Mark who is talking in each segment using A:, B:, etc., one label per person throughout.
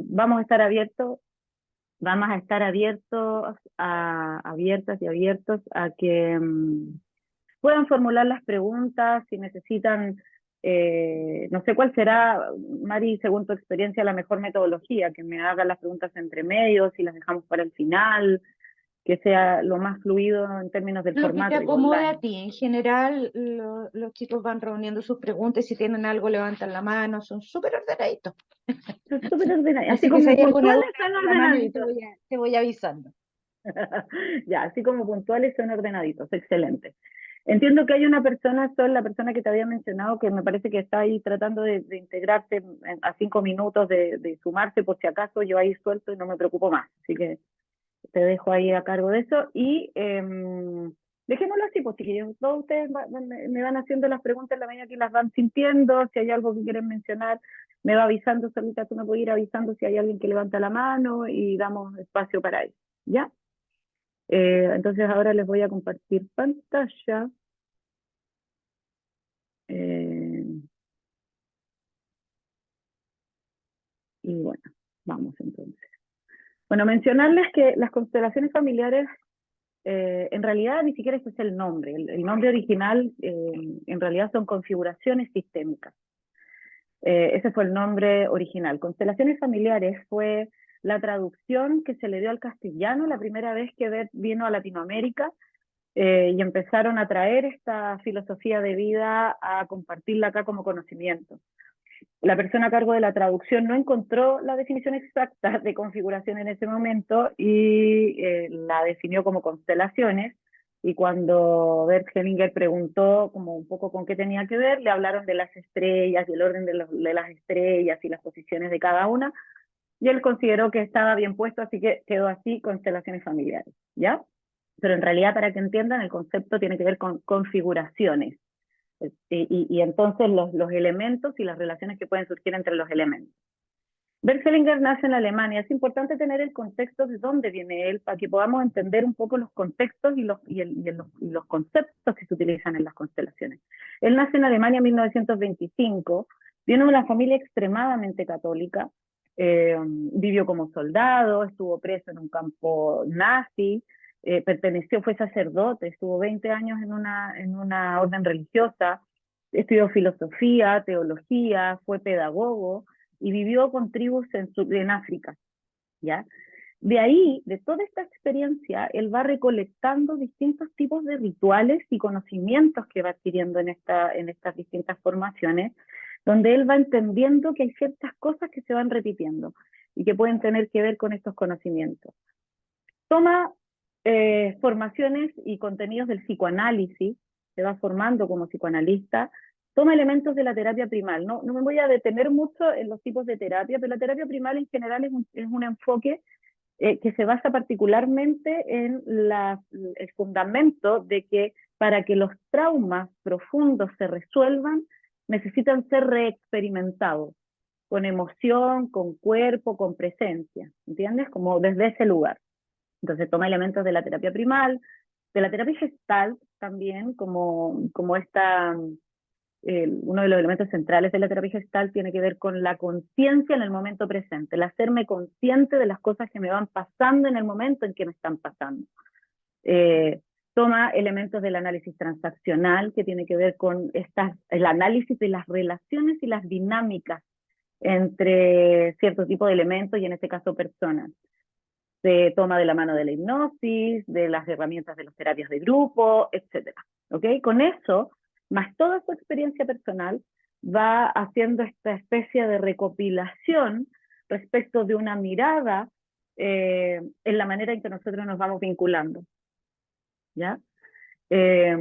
A: vamos a estar abiertos, abiertas y abiertos a que puedan formular las preguntas, si necesitan, no sé cuál será, Mari, según tu experiencia, la mejor metodología, que me hagan las preguntas entre medios, si las dejamos para el final, que sea lo más fluido en términos del
B: Lo que te
A: formato, digo,
B: acomode a
A: online.
B: ti. En general, los chicos van reuniendo sus preguntas y si tienen algo levantan la mano, son súper ordenaditos.
A: Es súper ordenado, así
B: Así que si
A: como
B: hay alguna duda,
A: puntuales son
B: levanten la mano y yo
A: ordenaditos.
B: te voy avisando.
A: Ya, así como puntuales son ordenaditos, excelente. Entiendo que hay una persona, Sol, la persona que te había mencionado, que me parece que está ahí tratando de integrarse a 5 minutos de sumarse, por si acaso yo ahí suelto y no me preocupo más. Así que te dejo ahí a cargo de eso. Y dejémoslo así, pues chiquillos, todos ustedes me van haciendo las preguntas en la medida que las van sintiendo, si hay algo que quieren mencionar, me va avisando, Solita, tú me puedes ir avisando si hay alguien que levanta la mano y damos espacio para eso, ¿ya? Entonces ahora les voy a compartir pantalla. Eh, y bueno, vamos entonces. Bueno, mencionarles que las constelaciones familiares, en realidad ni siquiera ese es el nombre. El nombre original en realidad son configuraciones sistémicas. Ese fue el nombre original. Constelaciones familiares fue la traducción que se le dio al castellano la primera vez que vino a Latinoamérica, y empezaron a traer esta filosofía de vida a compartirla acá como conocimiento. La persona a cargo de la traducción no encontró la definición exacta de configuración en ese momento y la definió como constelaciones. Y cuando Bert Hellinger preguntó como un poco con qué tenía que ver, le hablaron de las estrellas y el orden de las estrellas y las posiciones de cada una, y él consideró que estaba bien puesto, así que quedó así, constelaciones familiares, ¿ya? Pero en realidad, para que entiendan, el concepto tiene que ver con configuraciones. Y entonces los elementos y las relaciones que pueden surgir entre los elementos. Bert Hellinger nace en Alemania. Es importante tener el contexto de dónde viene él para que podamos entender un poco los contextos y los conceptos que se utilizan en las constelaciones. Él nace en Alemania en 1925, viene de una familia extremadamente católica, vivió como soldado, estuvo preso en un campo nazi, fue sacerdote, estuvo 20 años en una orden religiosa, estudió filosofía, teología, fue pedagogo y vivió con tribus en África, ¿ya? De ahí, de toda esta experiencia, él va recolectando distintos tipos de rituales y conocimientos que va adquiriendo en estas distintas formaciones, donde él va entendiendo que hay ciertas cosas que se van repitiendo y que pueden tener que ver con estos conocimientos. Toma formaciones y contenidos del psicoanálisis, se va formando como psicoanalista, toma elementos de la terapia primal. No me voy a detener mucho en los tipos de terapia, pero la terapia primal en general es un enfoque que se basa particularmente en el fundamento de que para que los traumas profundos se resuelvan, necesitan ser reexperimentados, con emoción, con cuerpo, con presencia, ¿entiendes? Como desde ese lugar. Entonces toma elementos de la terapia primal, de la terapia gestal también, como uno de los elementos centrales de la terapia gestal tiene que ver con la conciencia en el momento presente, el hacerme consciente de las cosas que me van pasando en el momento en que me están pasando. Toma elementos del análisis transaccional, que tiene que ver con el análisis de las relaciones y las dinámicas entre cierto tipo de elementos y en este caso personas. Se toma de la mano de la hipnosis, de las herramientas de las terapias de grupo, etc. ¿Ok? Con eso, más toda su experiencia personal, va haciendo esta especie de recopilación respecto de una mirada en la manera en que nosotros nos vamos vinculando. ¿Ya? Eh,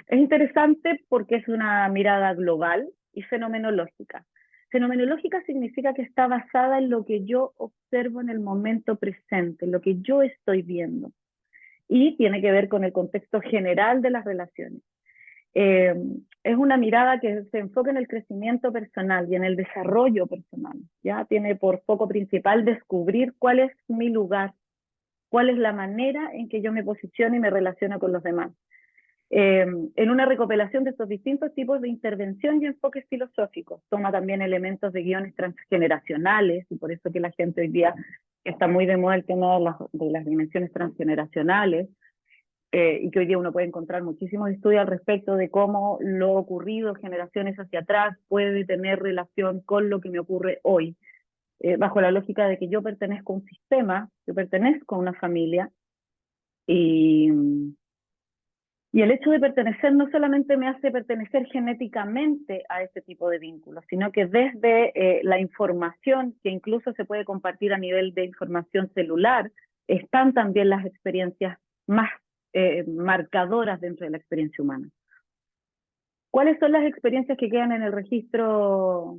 A: es interesante porque es una mirada global y fenomenológica. Fenomenológica significa que está basada en lo que yo observo en el momento presente, en lo que yo estoy viendo. Y tiene que ver con el contexto general de las relaciones. Es una mirada que se enfoca en el crecimiento personal y en el desarrollo personal. ¿Ya? Tiene por foco principal descubrir cuál es mi lugar, cuál es la manera en que yo me posiciono y me relaciono con los demás. en una recopilación de estos distintos tipos de intervención y enfoques filosóficos. Toma también elementos de guiones transgeneracionales, y por eso que la gente hoy día está muy de moda el tema de las dimensiones transgeneracionales, y que hoy día uno puede encontrar muchísimos estudios al respecto de cómo lo ocurrido generaciones hacia atrás puede tener relación con lo que me ocurre hoy, bajo la lógica de que yo pertenezco a un sistema, yo pertenezco a una familia, y el hecho de pertenecer no solamente me hace pertenecer genéticamente a ese tipo de vínculos, sino que desde la información que incluso se puede compartir a nivel de información celular, están también las experiencias más marcadoras dentro de la experiencia humana. ¿Cuáles son las experiencias que quedan en el registro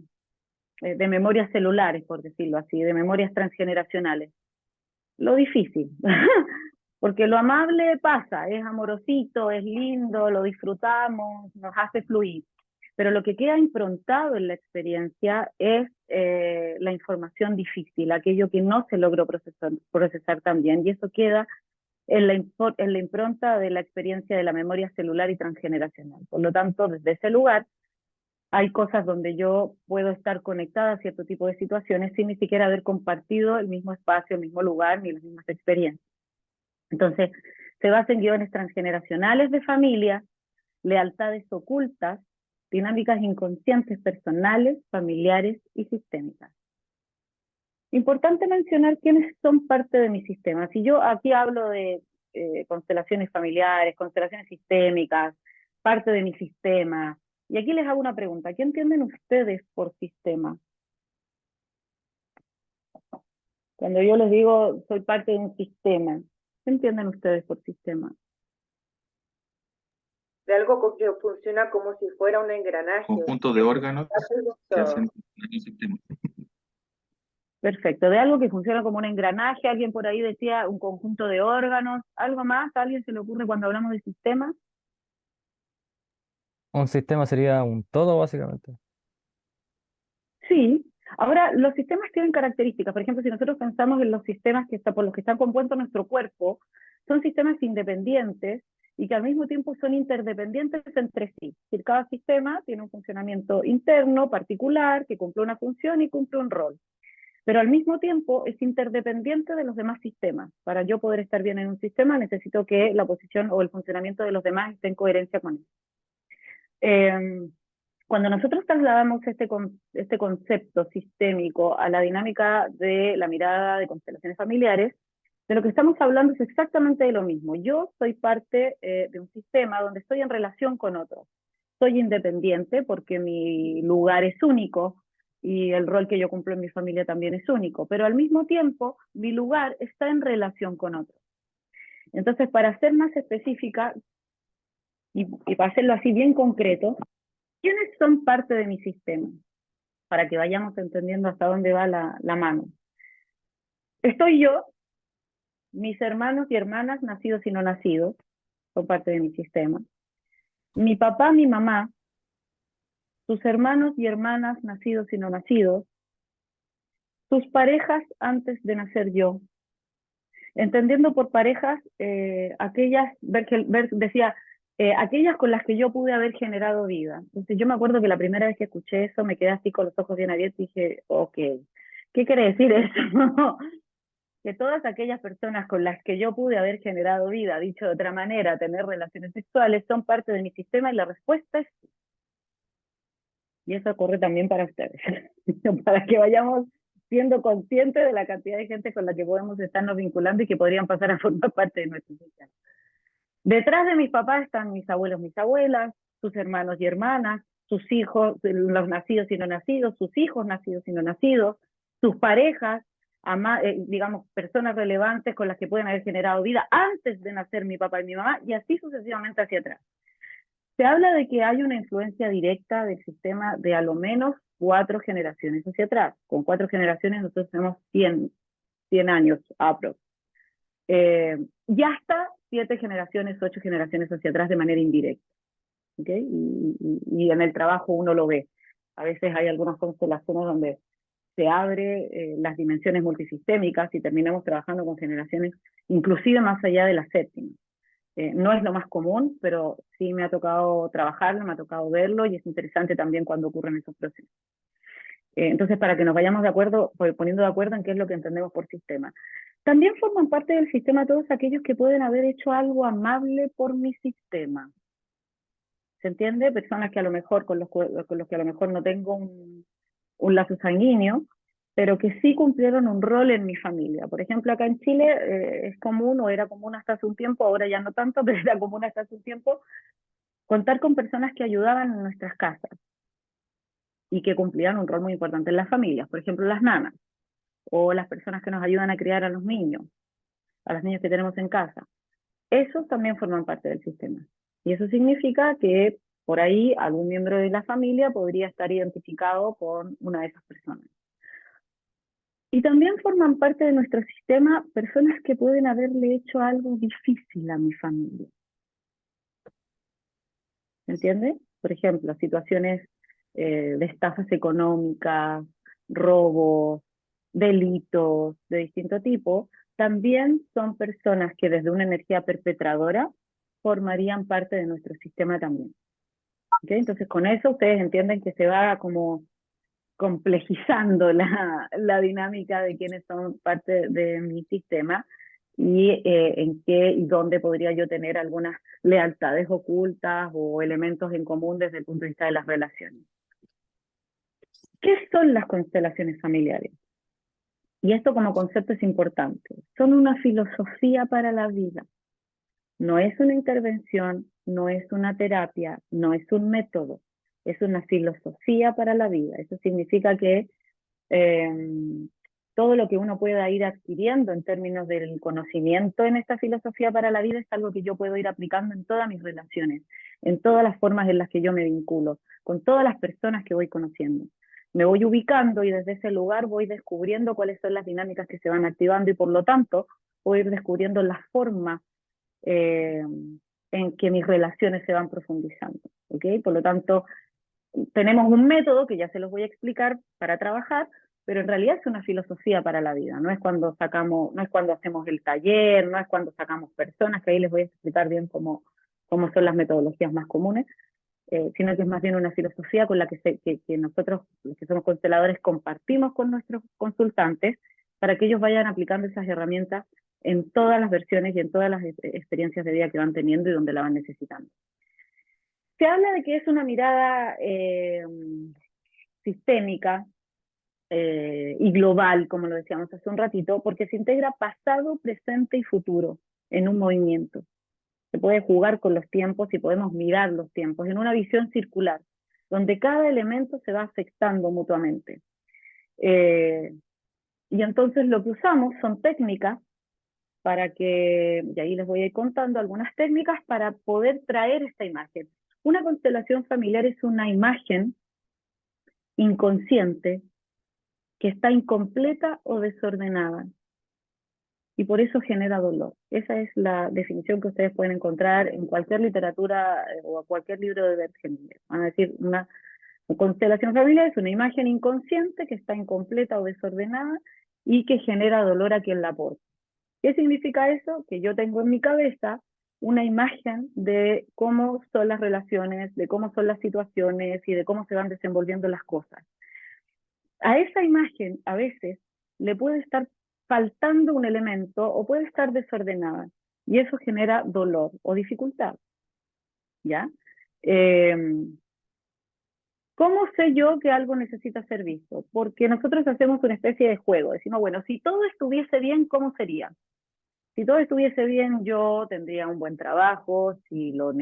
A: de memorias celulares, por decirlo así, de memorias transgeneracionales? Lo difícil. Porque lo amable pasa, es amorosito, es lindo, lo disfrutamos, nos hace fluir. Pero lo que queda improntado en la experiencia es la información difícil, aquello que no se logró procesar tan bien, y eso queda en la impronta de la experiencia de la memoria celular y transgeneracional. Por lo tanto, desde ese lugar, hay cosas donde yo puedo estar conectada a cierto tipo de situaciones sin ni siquiera haber compartido el mismo espacio, el mismo lugar, ni las mismas experiencias. Entonces, se basa en guiones transgeneracionales de familia, lealtades ocultas, dinámicas inconscientes personales, familiares y sistémicas. Importante mencionar quiénes son parte de mi sistema. Si yo aquí hablo de constelaciones familiares, constelaciones sistémicas, parte de mi sistema, y aquí les hago una pregunta: ¿qué entienden ustedes por sistema? Cuando yo les digo soy parte de un sistema, ¿qué entienden ustedes por sistema?
C: De algo que funciona como si fuera un engranaje.
D: Conjunto de órganos que hacen un sistema.
A: Perfecto, de algo que funciona como un engranaje. Alguien por ahí decía un conjunto de órganos. ¿Algo más? ¿A alguien se le ocurre cuando hablamos de sistemas?
E: Un sistema sería un todo, básicamente.
A: Sí. Ahora, los sistemas tienen características. Por ejemplo, si nosotros pensamos en los sistemas por los que están compuestos nuestro cuerpo, son sistemas independientes y que al mismo tiempo son interdependientes entre sí. Es decir, cada sistema tiene un funcionamiento interno particular que cumple una función y cumple un rol. Pero al mismo tiempo es interdependiente de los demás sistemas. Para yo poder estar bien en un sistema necesito que la posición o el funcionamiento de los demás esté en coherencia con él. Cuando nosotros trasladamos este concepto sistémico a la dinámica de la mirada de constelaciones familiares, de lo que estamos hablando es exactamente de lo mismo. Yo soy parte de un sistema donde estoy en relación con otros. Soy independiente porque mi lugar es único y el rol que yo cumplo en mi familia también es único, pero al mismo tiempo mi lugar está en relación con otros. Entonces, para ser más específica y para hacerlo así bien concreto, ¿quiénes son parte de mi sistema? Para que vayamos entendiendo hasta dónde va la mano. Estoy yo, mis hermanos y hermanas, nacidos y no nacidos, son parte de mi sistema. Mi papá, mi mamá, sus hermanos y hermanas, nacidos y no nacidos. Sus parejas antes de nacer yo. Entendiendo por parejas, aquellas, decía, aquellas con las que yo pude haber generado vida. Entonces yo me acuerdo que la primera vez que escuché eso me quedé así con los ojos bien abiertos y dije, ok, ¿qué quiere decir eso? Que todas aquellas personas con las que yo pude haber generado vida, dicho de otra manera, tener relaciones sexuales, son parte de mi sistema, y la respuesta es sí. Y eso ocurre también para ustedes, para que vayamos siendo conscientes de la cantidad de gente con la que podemos estarnos vinculando y que podrían pasar a formar parte de nuestro sistema. Detrás de mis papás están mis abuelos, mis abuelas, sus hermanos y hermanas, sus hijos, los nacidos y no nacidos, sus hijos nacidos y no nacidos, sus parejas, digamos, personas relevantes con las que pueden haber generado vida antes de nacer mi papá y mi mamá, y así sucesivamente hacia atrás. Se habla de que hay una influencia directa del sistema de a lo menos 4 generaciones hacia atrás. Con 4 generaciones nosotros tenemos 100 años aprox. Y hasta 7 generaciones, 8 generaciones hacia atrás de manera indirecta. ¿Okay? Y en el trabajo uno lo ve. A veces hay algunas constelaciones donde se abre las dimensiones multisistémicas y terminamos trabajando con generaciones inclusive más allá de la séptima. No es lo más común, pero sí me ha tocado trabajarlo, me ha tocado verlo y es interesante también cuando ocurren esos procesos. Entonces, para que nos vayamos de acuerdo, poniendo de acuerdo en qué es lo que entendemos por sistema. También forman parte del sistema todos aquellos que pueden haber hecho algo amable por mi sistema. ¿Se entiende? Personas que a lo mejor, con los que a lo mejor no tengo un lazo sanguíneo, pero que sí cumplieron un rol en mi familia. Por ejemplo, acá en Chile es común, o era común hasta hace un tiempo, ahora ya no tanto, pero era común hasta hace un tiempo, contar con personas que ayudaban en nuestras casas y que cumplían un rol muy importante en las familias. Por ejemplo, las nanas, o las personas que nos ayudan a criar a los niños que tenemos en casa. Esos también forman parte del sistema. Y eso significa que por ahí algún miembro de la familia podría estar identificado con una de esas personas. Y también forman parte de nuestro sistema personas que pueden haberle hecho algo difícil a mi familia. ¿Se entiende? Por ejemplo, situaciones de estafas económicas, robos, delitos de distinto tipo, también son personas que desde una energía perpetradora formarían parte de nuestro sistema también. ¿Okay? Entonces con eso ustedes entienden que se va como complejizando la dinámica de quienes son parte de mi sistema y en qué y dónde podría yo tener algunas lealtades ocultas o elementos en común desde el punto de vista de las relaciones. ¿Qué son las constelaciones familiares? Y esto como concepto es importante. Son una filosofía para la vida. No es una intervención, no es una terapia, no es un método. Es una filosofía para la vida. Eso significa que todo lo que uno pueda ir adquiriendo en términos del conocimiento en esta filosofía para la vida es algo que yo puedo ir aplicando en todas mis relaciones, en todas las formas en las que yo me vinculo, con todas las personas que voy conociendo. Me voy ubicando y desde ese lugar voy descubriendo cuáles son las dinámicas que se van activando y por lo tanto voy a ir descubriendo las formas en que mis relaciones se van profundizando. ¿Okay? Por lo tanto, tenemos un método que ya se los voy a explicar para trabajar, pero en realidad es una filosofía para la vida. No es cuando hacemos el taller, no es cuando sacamos personas, que ahí les voy a explicar bien cómo son las metodologías más comunes, sino que es más bien una filosofía con la que nosotros, los que somos consteladores, compartimos con nuestros consultantes para que ellos vayan aplicando esas herramientas en todas las versiones y en todas las experiencias de vida que van teniendo y donde la van necesitando. Se habla de que es una mirada sistémica y global, como lo decíamos hace un ratito, porque se integra pasado, presente y futuro en un movimiento. Se puede jugar con los tiempos y podemos mirar los tiempos en una visión circular, donde cada elemento se va afectando mutuamente. Y entonces lo que usamos son técnicas para que, y ahí les voy a ir contando algunas técnicas para poder traer esta imagen. Una constelación familiar es una imagen inconsciente que está incompleta o desordenada y por eso genera dolor. Esa es la definición que ustedes pueden encontrar en cualquier literatura o cualquier libro de Bert Hellinger. Van a decir, una constelación familiar es una imagen inconsciente que está incompleta o desordenada y que genera dolor a quien la aporta. ¿Qué significa eso? Que yo tengo en mi cabeza una imagen de cómo son las relaciones, de cómo son las situaciones y de cómo se van desenvolviendo las cosas. A esa imagen a veces le puede estar faltando un elemento o puede estar desordenada y eso genera dolor o dificultad, ¿ya? ¿Cómo sé yo que algo necesita ser visto? Porque nosotros hacemos una especie de juego, decimos, bueno, si todo estuviese bien, ¿cómo sería? Si todo estuviese bien, yo tendría un buen trabajo, si lo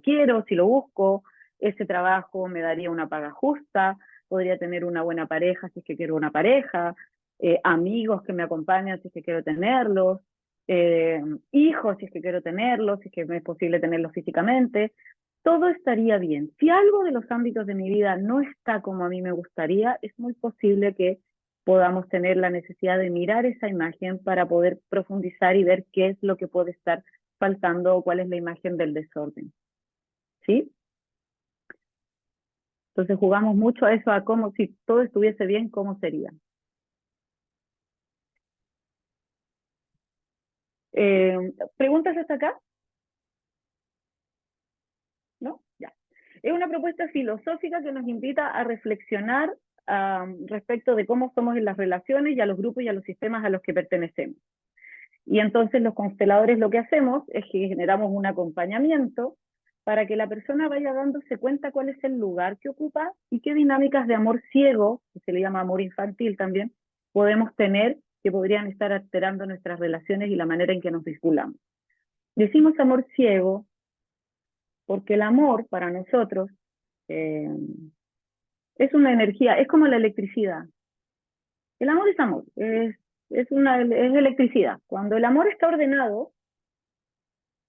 A: quiero, si lo busco, ese trabajo me daría una paga justa, podría tener una buena pareja si es que quiero una pareja, amigos que me acompañan si es que quiero tenerlos, hijos si es que quiero tenerlos, si es que me es posible tenerlos físicamente, todo estaría bien. Si algo de los ámbitos de mi vida no está como a mí me gustaría, es muy posible que podamos tener la necesidad de mirar esa imagen para poder profundizar y ver qué es lo que puede estar faltando o cuál es la imagen del desorden. ¿Sí? Entonces jugamos mucho a eso, a cómo si todo estuviese bien, ¿cómo sería? ¿Preguntas hasta acá? Es una propuesta filosófica que nos invita a reflexionar respecto de cómo somos en las relaciones y a los grupos y a los sistemas a los que pertenecemos. Y entonces los consteladores lo que hacemos es que generamos un acompañamiento para que la persona vaya dándose cuenta cuál es el lugar que ocupa y qué dinámicas de amor ciego, que se le llama amor infantil también, podemos tener que podrían estar alterando nuestras relaciones y la manera en que nos vinculamos. Decimos amor ciego porque el amor para nosotros es una energía, es como la electricidad. El amor es amor, es electricidad. Cuando el amor está ordenado,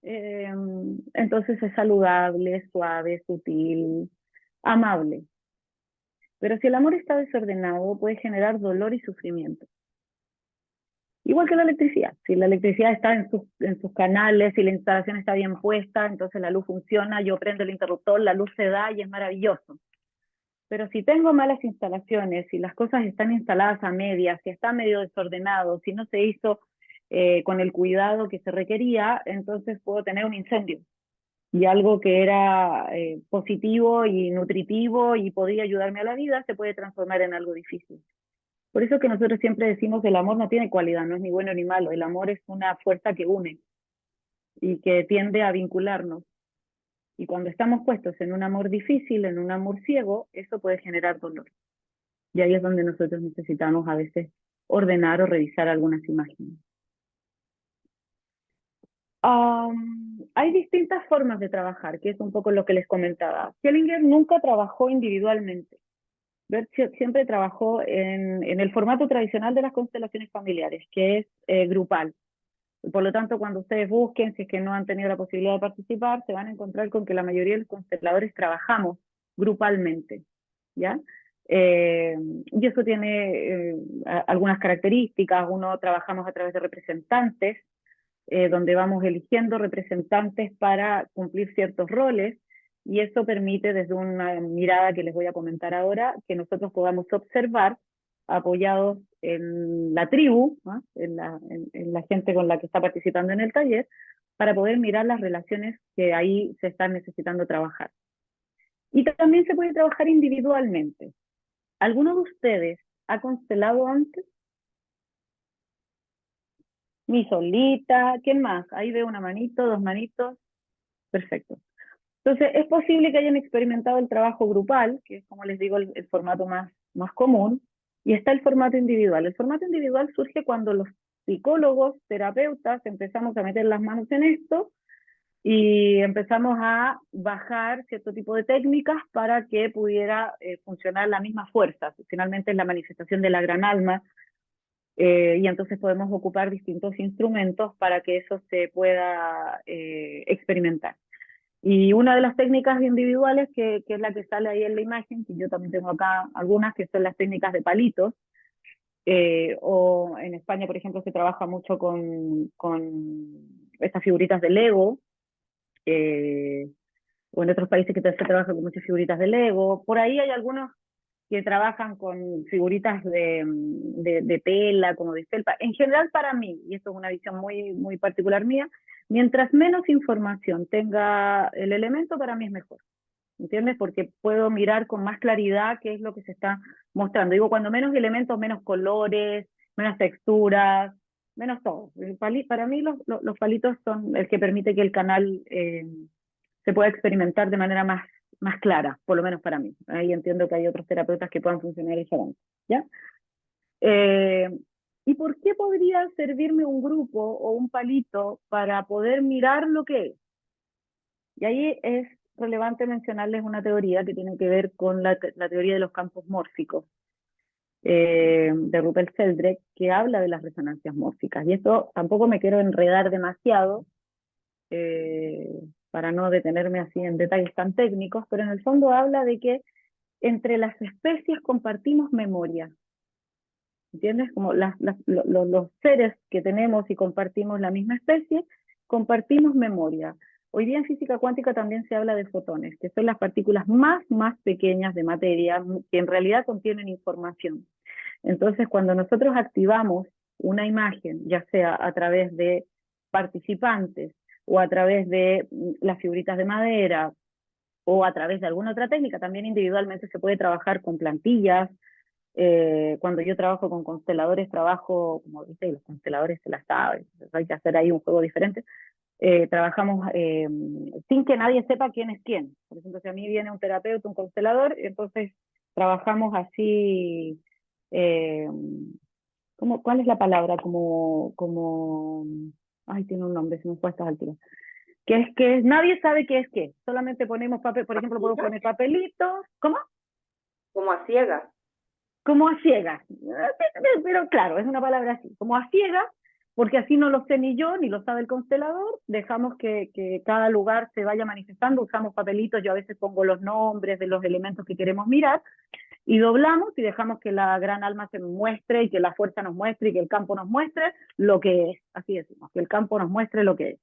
A: entonces es saludable, suave, sutil, amable. Pero si el amor está desordenado, puede generar dolor y sufrimiento. Igual que la electricidad. Si la electricidad está en sus canales, si la instalación está bien puesta, entonces la luz funciona, yo prendo el interruptor, la luz se da y es maravilloso. Pero si tengo malas instalaciones, si las cosas están instaladas a medias, si está medio desordenado, si no se hizo con el cuidado que se requería, entonces puedo tener un incendio. Y algo que era positivo y nutritivo y podía ayudarme a la vida, se puede transformar en algo difícil. Por eso que nosotros siempre decimos que el amor no tiene cualidad, no es ni bueno ni malo. El amor es una fuerza que une y que tiende a vincularnos. Y cuando estamos puestos en un amor difícil, en un amor ciego, eso puede generar dolor. Y ahí es donde nosotros necesitamos a veces ordenar o revisar algunas imágenes. Hay distintas formas de trabajar, que es un poco lo que les comentaba. Hellinger nunca trabajó individualmente. Bert siempre trabajó en el formato tradicional de las constelaciones familiares, que es grupal. Por lo tanto, cuando ustedes busquen, si es que no han tenido la posibilidad de participar, se van a encontrar con que la mayoría de los consteladores trabajamos grupalmente, ¿ya? Y eso tiene algunas características. Uno, trabajamos a través de representantes, donde vamos eligiendo representantes para cumplir ciertos roles, y eso permite, desde una mirada que les voy a comentar ahora, que nosotros podamos observar, apoyados en la tribu, ¿no? en la gente con la que está participando en el taller, para poder mirar las relaciones que ahí se están necesitando trabajar. Y también se puede trabajar individualmente. ¿Alguno de ustedes ha constelado antes? Mi solita, ¿quién más? Ahí veo una manito, dos manitos. Perfecto. Entonces, es posible que hayan experimentado el trabajo grupal, que es, como les digo, el formato más común, y está el formato individual. El formato individual surge cuando los psicólogos, terapeutas, empezamos a meter las manos en esto y empezamos a bajar cierto tipo de técnicas para que pudiera funcionar la misma fuerza. Finalmente es la manifestación de la gran alma, y entonces podemos ocupar distintos instrumentos para que eso se pueda experimentar. Y una de las técnicas individuales, que es la que sale ahí en la imagen, que yo también tengo acá algunas, que son las técnicas de palitos, o en España, por ejemplo, se trabaja mucho con estas figuritas de Lego, o en otros países que se trabaja con muchas figuritas de Lego. Por ahí hay algunos que trabajan con figuritas de tela, como de felpa. En general, para mí, y esto es una visión muy particular mía, mientras menos información tenga el elemento, para mí es mejor. ¿Entiendes? Porque puedo mirar con más claridad qué es lo que se está mostrando. Digo, cuando menos elementos, menos colores, menos texturas, menos todo. Para mí los palitos son el que permite que el canal se pueda experimentar de manera más clara, por lo menos para mí. Ahí entiendo que hay otros terapeutas que puedan funcionar diferente, ¿ya? ¿Y por qué podría servirme un grupo o un palito para poder mirar lo que es? Y ahí es relevante mencionarles una teoría que tiene que ver con la teoría de los campos mórficos, de Rupert Sheldrake, que habla de las resonancias mórficas. Y esto tampoco me quiero enredar demasiado, para no detenerme así en detalles tan técnicos, pero en el fondo habla de que entre las especies compartimos memoria. ¿Entiendes? Como los seres que tenemos y compartimos la misma especie, compartimos memoria. Hoy día en física cuántica también se habla de fotones, que son las partículas más pequeñas de materia, que en realidad contienen información. Entonces, cuando nosotros activamos una imagen, ya sea a través de participantes, o a través de las figuritas de madera, o a través de alguna otra técnica. También individualmente se puede trabajar con plantillas. Cuando yo trabajo con consteladores, trabajo, como dice, los consteladores se las saben, hay que hacer ahí un juego diferente. Trabajamos sin que nadie sepa quién es quién. Por ejemplo, si a mí viene un terapeuta, un constelador, entonces trabajamos así, ¿cuál es la palabra? Ay, tiene un nombre, se me fue a estas alturas. Que nadie sabe qué es qué, solamente ponemos papel, por ejemplo, puedo poner papelitos, ¿cómo?
C: Como a ciegas.
A: Como a ciegas, pero claro, es una palabra así, como a ciegas, porque así no lo sé ni yo, ni lo sabe el constelador, dejamos que cada lugar se vaya manifestando, usamos papelitos, yo a veces pongo los nombres de los elementos que queremos mirar, y doblamos y dejamos que la gran alma se muestre, y que la fuerza nos muestre, y que el campo nos muestre lo que es, así decimos, que el campo nos muestre lo que es.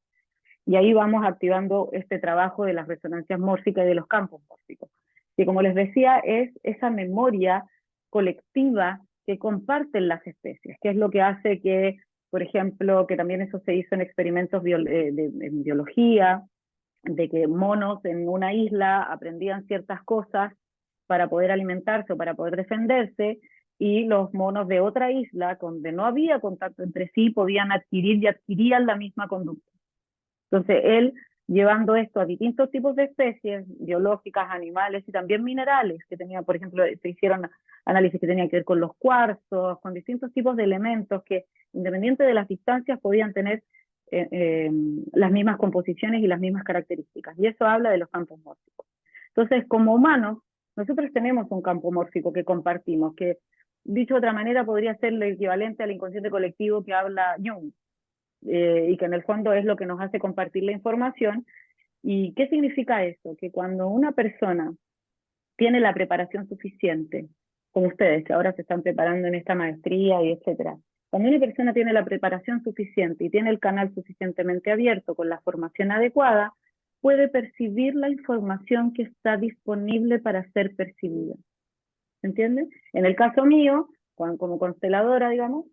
A: Y ahí vamos activando este trabajo de las resonancias mórsicas y de los campos mórsicos, que como les decía, es esa memoria colectiva que comparten las especies, que es lo que hace que, por ejemplo, que también eso se hizo en experimentos en biología, de que monos en una isla aprendían ciertas cosas para poder alimentarse o para poder defenderse, y los monos de otra isla, donde no había contacto entre sí, podían adquirir y adquirían la misma conducta. Entonces, él, llevando esto a distintos tipos de especies, biológicas, animales y también minerales, que tenía, por ejemplo, se hicieron análisis que tenían que ver con los cuarzos, con distintos tipos de elementos que, independiente de las distancias, podían tener las mismas composiciones y las mismas características. Y eso habla de los campos mórsicos. Entonces, como humanos, nosotros tenemos un campo mórfico que compartimos, que, dicho de otra manera, podría ser el equivalente al inconsciente colectivo que habla Jung. Y que en el fondo es lo que nos hace compartir la información. ¿Y qué significa eso? Que cuando una persona tiene la preparación suficiente, como ustedes, que ahora se están preparando en esta maestría y etcétera, cuando una persona tiene la preparación suficiente y tiene el canal suficientemente abierto con la formación adecuada, puede percibir la información que está disponible para ser percibida. ¿Entienden? En el caso mío, como consteladora, digamos,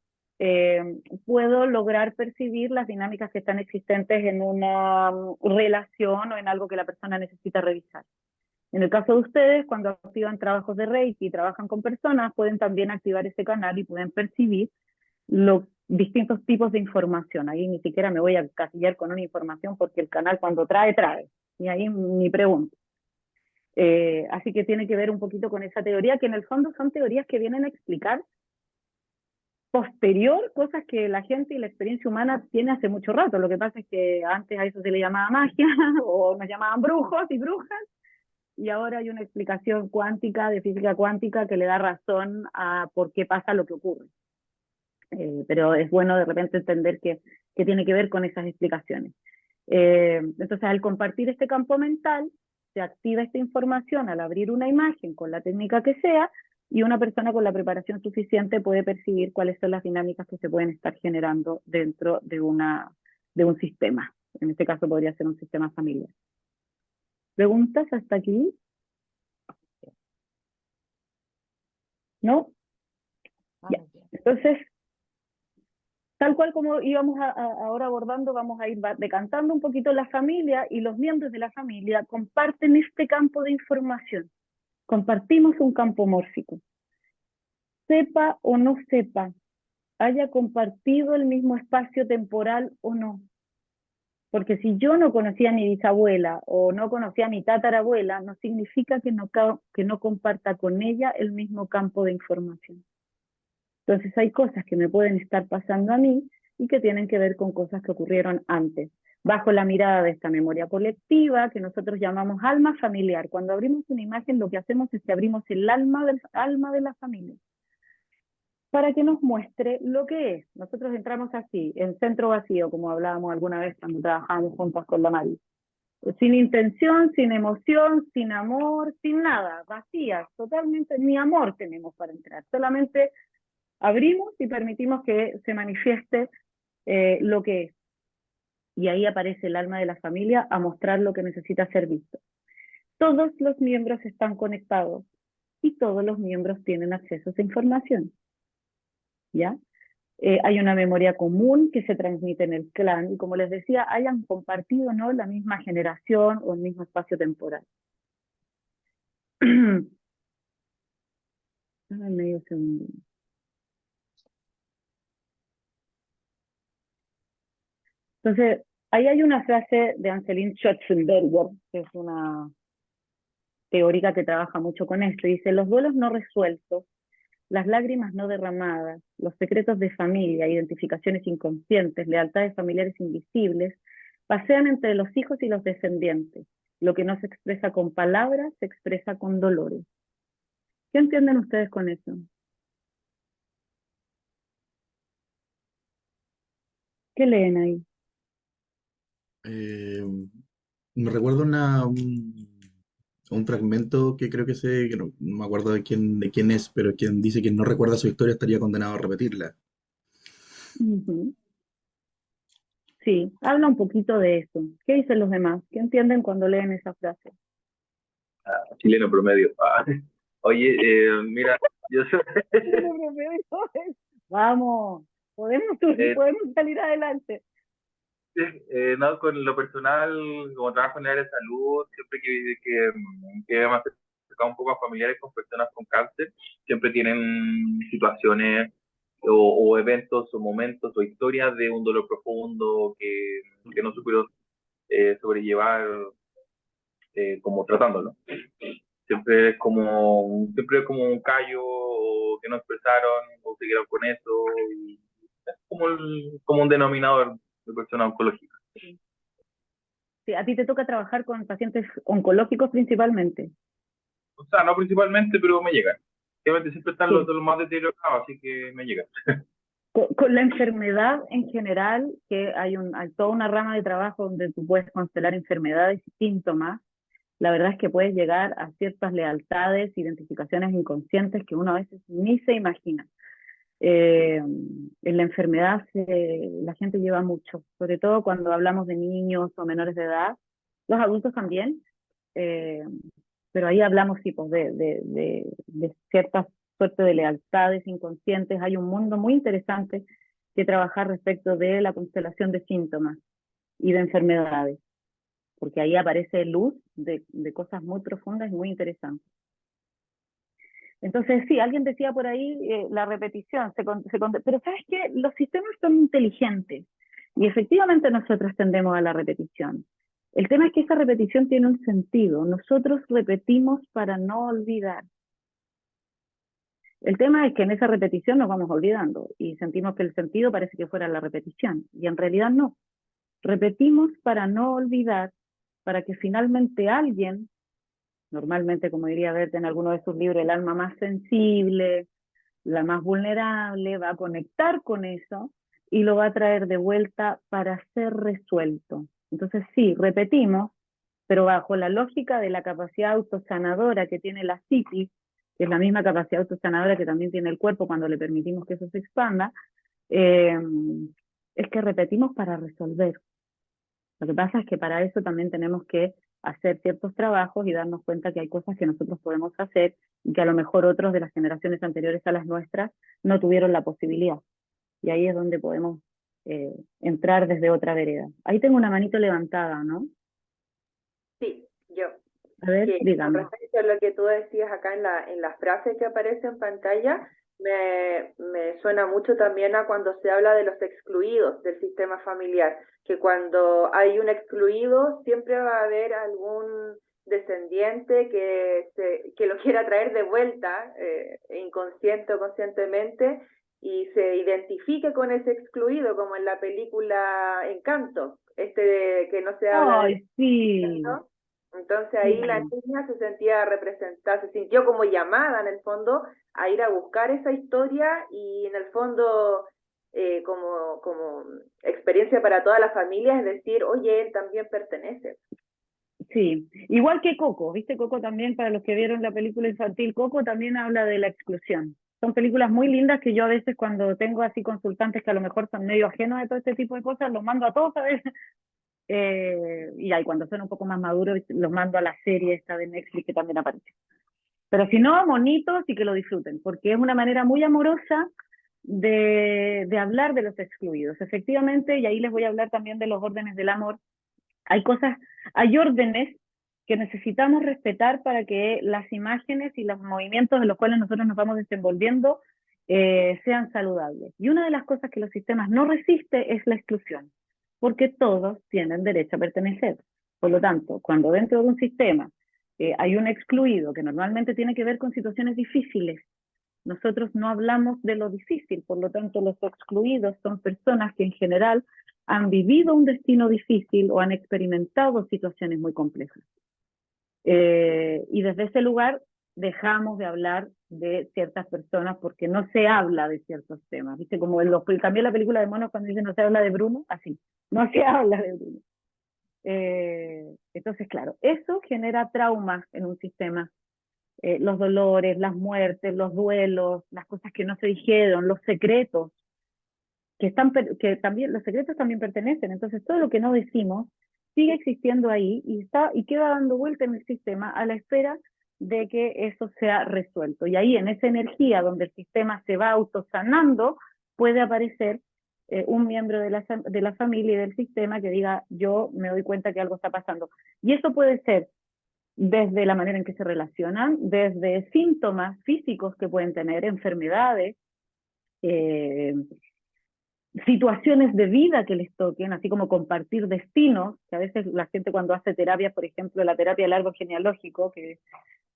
A: puedo lograr percibir las dinámicas que están existentes en una relación o en algo que la persona necesita revisar. En el caso de ustedes, cuando activan trabajos de Reiki y trabajan con personas, pueden también activar ese canal y pueden percibir los distintos tipos de información. Ahí ni siquiera me voy a casillar con una información porque el canal cuando trae, trae. Y ahí ni pregunto. Así que tiene que ver un poquito con esa teoría, que en el fondo son teorías que vienen a explicar posterior cosas que la gente y la experiencia humana tiene hace mucho rato. Lo que pasa es que antes a eso se le llamaba magia o nos llamaban brujos y brujas, y ahora hay una explicación cuántica, de física cuántica, que le da razón a por qué pasa lo que ocurre. Pero es bueno de repente entender que tiene que ver con esas explicaciones. Entonces, al compartir este campo mental, se activa esta información al abrir una imagen con la técnica que sea, y una persona con la preparación suficiente puede percibir cuáles son las dinámicas que se pueden estar generando dentro de un sistema. En este caso podría ser un sistema familiar. ¿Preguntas hasta aquí? ¿No? Ya. Entonces, tal cual como íbamos ahora abordando, vamos a ir decantando un poquito la familia, y los miembros de la familia comparten este campo de información. Compartimos un campo mórfico. Sepa o no sepa, haya compartido el mismo espacio temporal o no. Porque si yo no conocía a mi bisabuela o no conocía a mi tatarabuela, no significa que no comparta con ella el mismo campo de información. Entonces hay cosas que me pueden estar pasando a mí y que tienen que ver con cosas que ocurrieron antes, bajo la mirada de esta memoria colectiva que nosotros llamamos alma familiar. Cuando abrimos una imagen, lo que hacemos es que abrimos el alma de la familia, para que nos muestre lo que es. Nosotros entramos así, en centro vacío, como hablábamos alguna vez cuando trabajábamos juntas con la Mari. Sin intención, sin emoción, sin amor, sin nada, vacías, totalmente, ni amor tenemos para entrar, solamente abrimos y permitimos que se manifieste lo que es. Y ahí aparece el alma de la familia a mostrar lo que necesita ser visto. Todos los miembros están conectados y todos los miembros tienen acceso a esa información. ¿Ya? Hay una memoria común que se transmite en el clan, y como les decía, hayan compartido, ¿no?, la misma generación o el mismo espacio temporal. Dame medio segundo. Entonces, ahí hay una frase de Angeline Schwarzenberger, que es una teórica que trabaja mucho con esto, y dice: los duelos no resueltos, las lágrimas no derramadas, los secretos de familia, identificaciones inconscientes, lealtades familiares invisibles, pasean entre los hijos y los descendientes. Lo que no se expresa con palabras, se expresa con dolores. ¿Qué entienden ustedes con eso? ¿Qué leen ahí?
F: Eh, Me recuerdo un fragmento que creo que sé, que no me acuerdo de quién es, pero quien dice que no recuerda su historia estaría condenado a repetirla.
A: Ujú. Sí, habla un poquito de eso. ¿Qué dicen los demás? ¿Qué entienden cuando leen esa frase?
G: Chileno promedio. Oye, mira, yo soy,
A: Vamos, podemos,
G: eh,
A: podemos salir adelante.
G: no, con lo personal, como trabajo en el área de salud, siempre que me he acercado un poco a familiares con personas con cáncer, siempre tienen situaciones o eventos o momentos o historias de un dolor profundo que no supieron sobrellevar como tratándolo. Siempre es como un callo o que no expresaron o se quedaron con eso y es como, como un denominador de persona oncológica.
A: Sí, a ti te toca trabajar con pacientes oncológicos principalmente.
G: O sea, no principalmente, pero me llegan. Obviamente siempre están
A: Sí.
G: los más deteriorados, así que me llegan.
A: Con la enfermedad en general, que hay toda una rama de trabajo donde tú puedes constelar enfermedades y síntomas, la verdad es que puedes llegar a ciertas lealtades, identificaciones inconscientes que uno a veces ni se imagina. En la enfermedad la gente lleva mucho, sobre todo cuando hablamos de niños o menores de edad, los adultos también, eh, pero ahí hablamos sí, pues, de cierta suerte de lealtades inconscientes. Hay un mundo muy interesante que trabajar respecto de la constelación de síntomas y de enfermedades, porque ahí aparece luz de cosas muy profundas y muy interesantes. Entonces, sí, alguien decía por ahí la repetición, pero ¿sabes qué? Los sistemas son inteligentes y efectivamente nosotros tendemos a la repetición. El tema es que esa repetición tiene un sentido. Nosotros repetimos para no olvidar. El tema es que en esa repetición nos vamos olvidando y sentimos que el sentido parece que fuera la repetición y en realidad no. Repetimos para no olvidar, para que finalmente alguien, normalmente como diría Berta en alguno de sus libros, el alma más sensible, la más vulnerable, va a conectar con eso y lo va a traer de vuelta para ser resuelto. Entonces sí, repetimos, pero bajo la lógica de la capacidad autosanadora que tiene la psiquis, que es la misma capacidad autosanadora que también tiene el cuerpo cuando le permitimos que eso se expanda, eh, es que repetimos para resolver. Lo que pasa es que para eso también tenemos que hacer ciertos trabajos y darnos cuenta que hay cosas que nosotros podemos hacer y que a lo mejor otros de las generaciones anteriores a las nuestras no tuvieron la posibilidad. Y ahí es donde podemos entrar desde otra vereda. Ahí tengo una manito levantada, ¿no?
C: Sí, yo.
A: A ver,
C: Que con
A: dígame.
C: respecto a lo que tú decías acá en la frase que aparece en pantalla, me suena mucho también a cuando se habla de los excluidos del sistema familiar, que cuando hay un excluido siempre va a haber algún descendiente que lo quiera traer de vuelta, inconsciente o conscientemente, y se identifique con ese excluido, como en la película Encanto, que no se habla de...
A: Ay, sí,
C: ¿no? Entonces ahí la
A: sí.
C: niña se sentía representada, se sintió como llamada en el fondo a ir a buscar esa historia y en el fondo como experiencia para toda la familia es decir, oye, él también pertenece.
A: Sí, igual que Coco, ¿viste? Coco también, para los que vieron la película infantil, Coco también habla de la exclusión. Son películas muy lindas que yo a veces cuando tengo así consultantes que a lo mejor son medio ajenos de todo este tipo de cosas, los mando a todos a ver. Y ahí cuando son un poco más maduros, los mando a la serie esta de Netflix que también aparece. Pero si no, monitos y que lo disfruten, porque es una manera muy amorosa de hablar de los excluidos. Efectivamente, y ahí les voy a hablar también de los órdenes del amor. Hay cosas, hay órdenes que necesitamos respetar para que las imágenes y los movimientos en los cuales nosotros nos vamos desenvolviendo sean saludables. Y una de las cosas que los sistemas no resisten es la exclusión, porque todos tienen derecho a pertenecer. Por lo tanto, cuando dentro de un sistema hay un excluido que normalmente tiene que ver con situaciones difíciles, nosotros no hablamos de lo difícil, por lo tanto los excluidos son personas que en general han vivido un destino difícil o han experimentado situaciones muy complejas. Y desde ese lugar dejamos de hablar de ciertas personas porque no se habla de ciertos temas. ¿Viste? Como también la película de Monos cuando dice no se habla de Bruno, así, no se habla de Bruno. Entonces, claro, eso genera traumas en un sistema. Los dolores, las muertes, los duelos, las cosas que no se dijeron, los secretos, que también, los secretos también pertenecen. Entonces, todo lo que no decimos sigue existiendo ahí y queda dando vuelta en el sistema a la espera de que eso sea resuelto. Y ahí, en esa energía donde el sistema se va autosanando, puede aparecer un miembro de la familia y del sistema que diga, yo me doy cuenta que algo está pasando. Y eso puede ser desde la manera en que se relacionan, desde síntomas físicos que pueden tener, enfermedades, situaciones de vida que les toquen, así como compartir destinos, que a veces la gente cuando hace terapia, por ejemplo, la terapia del árbol genealógico, que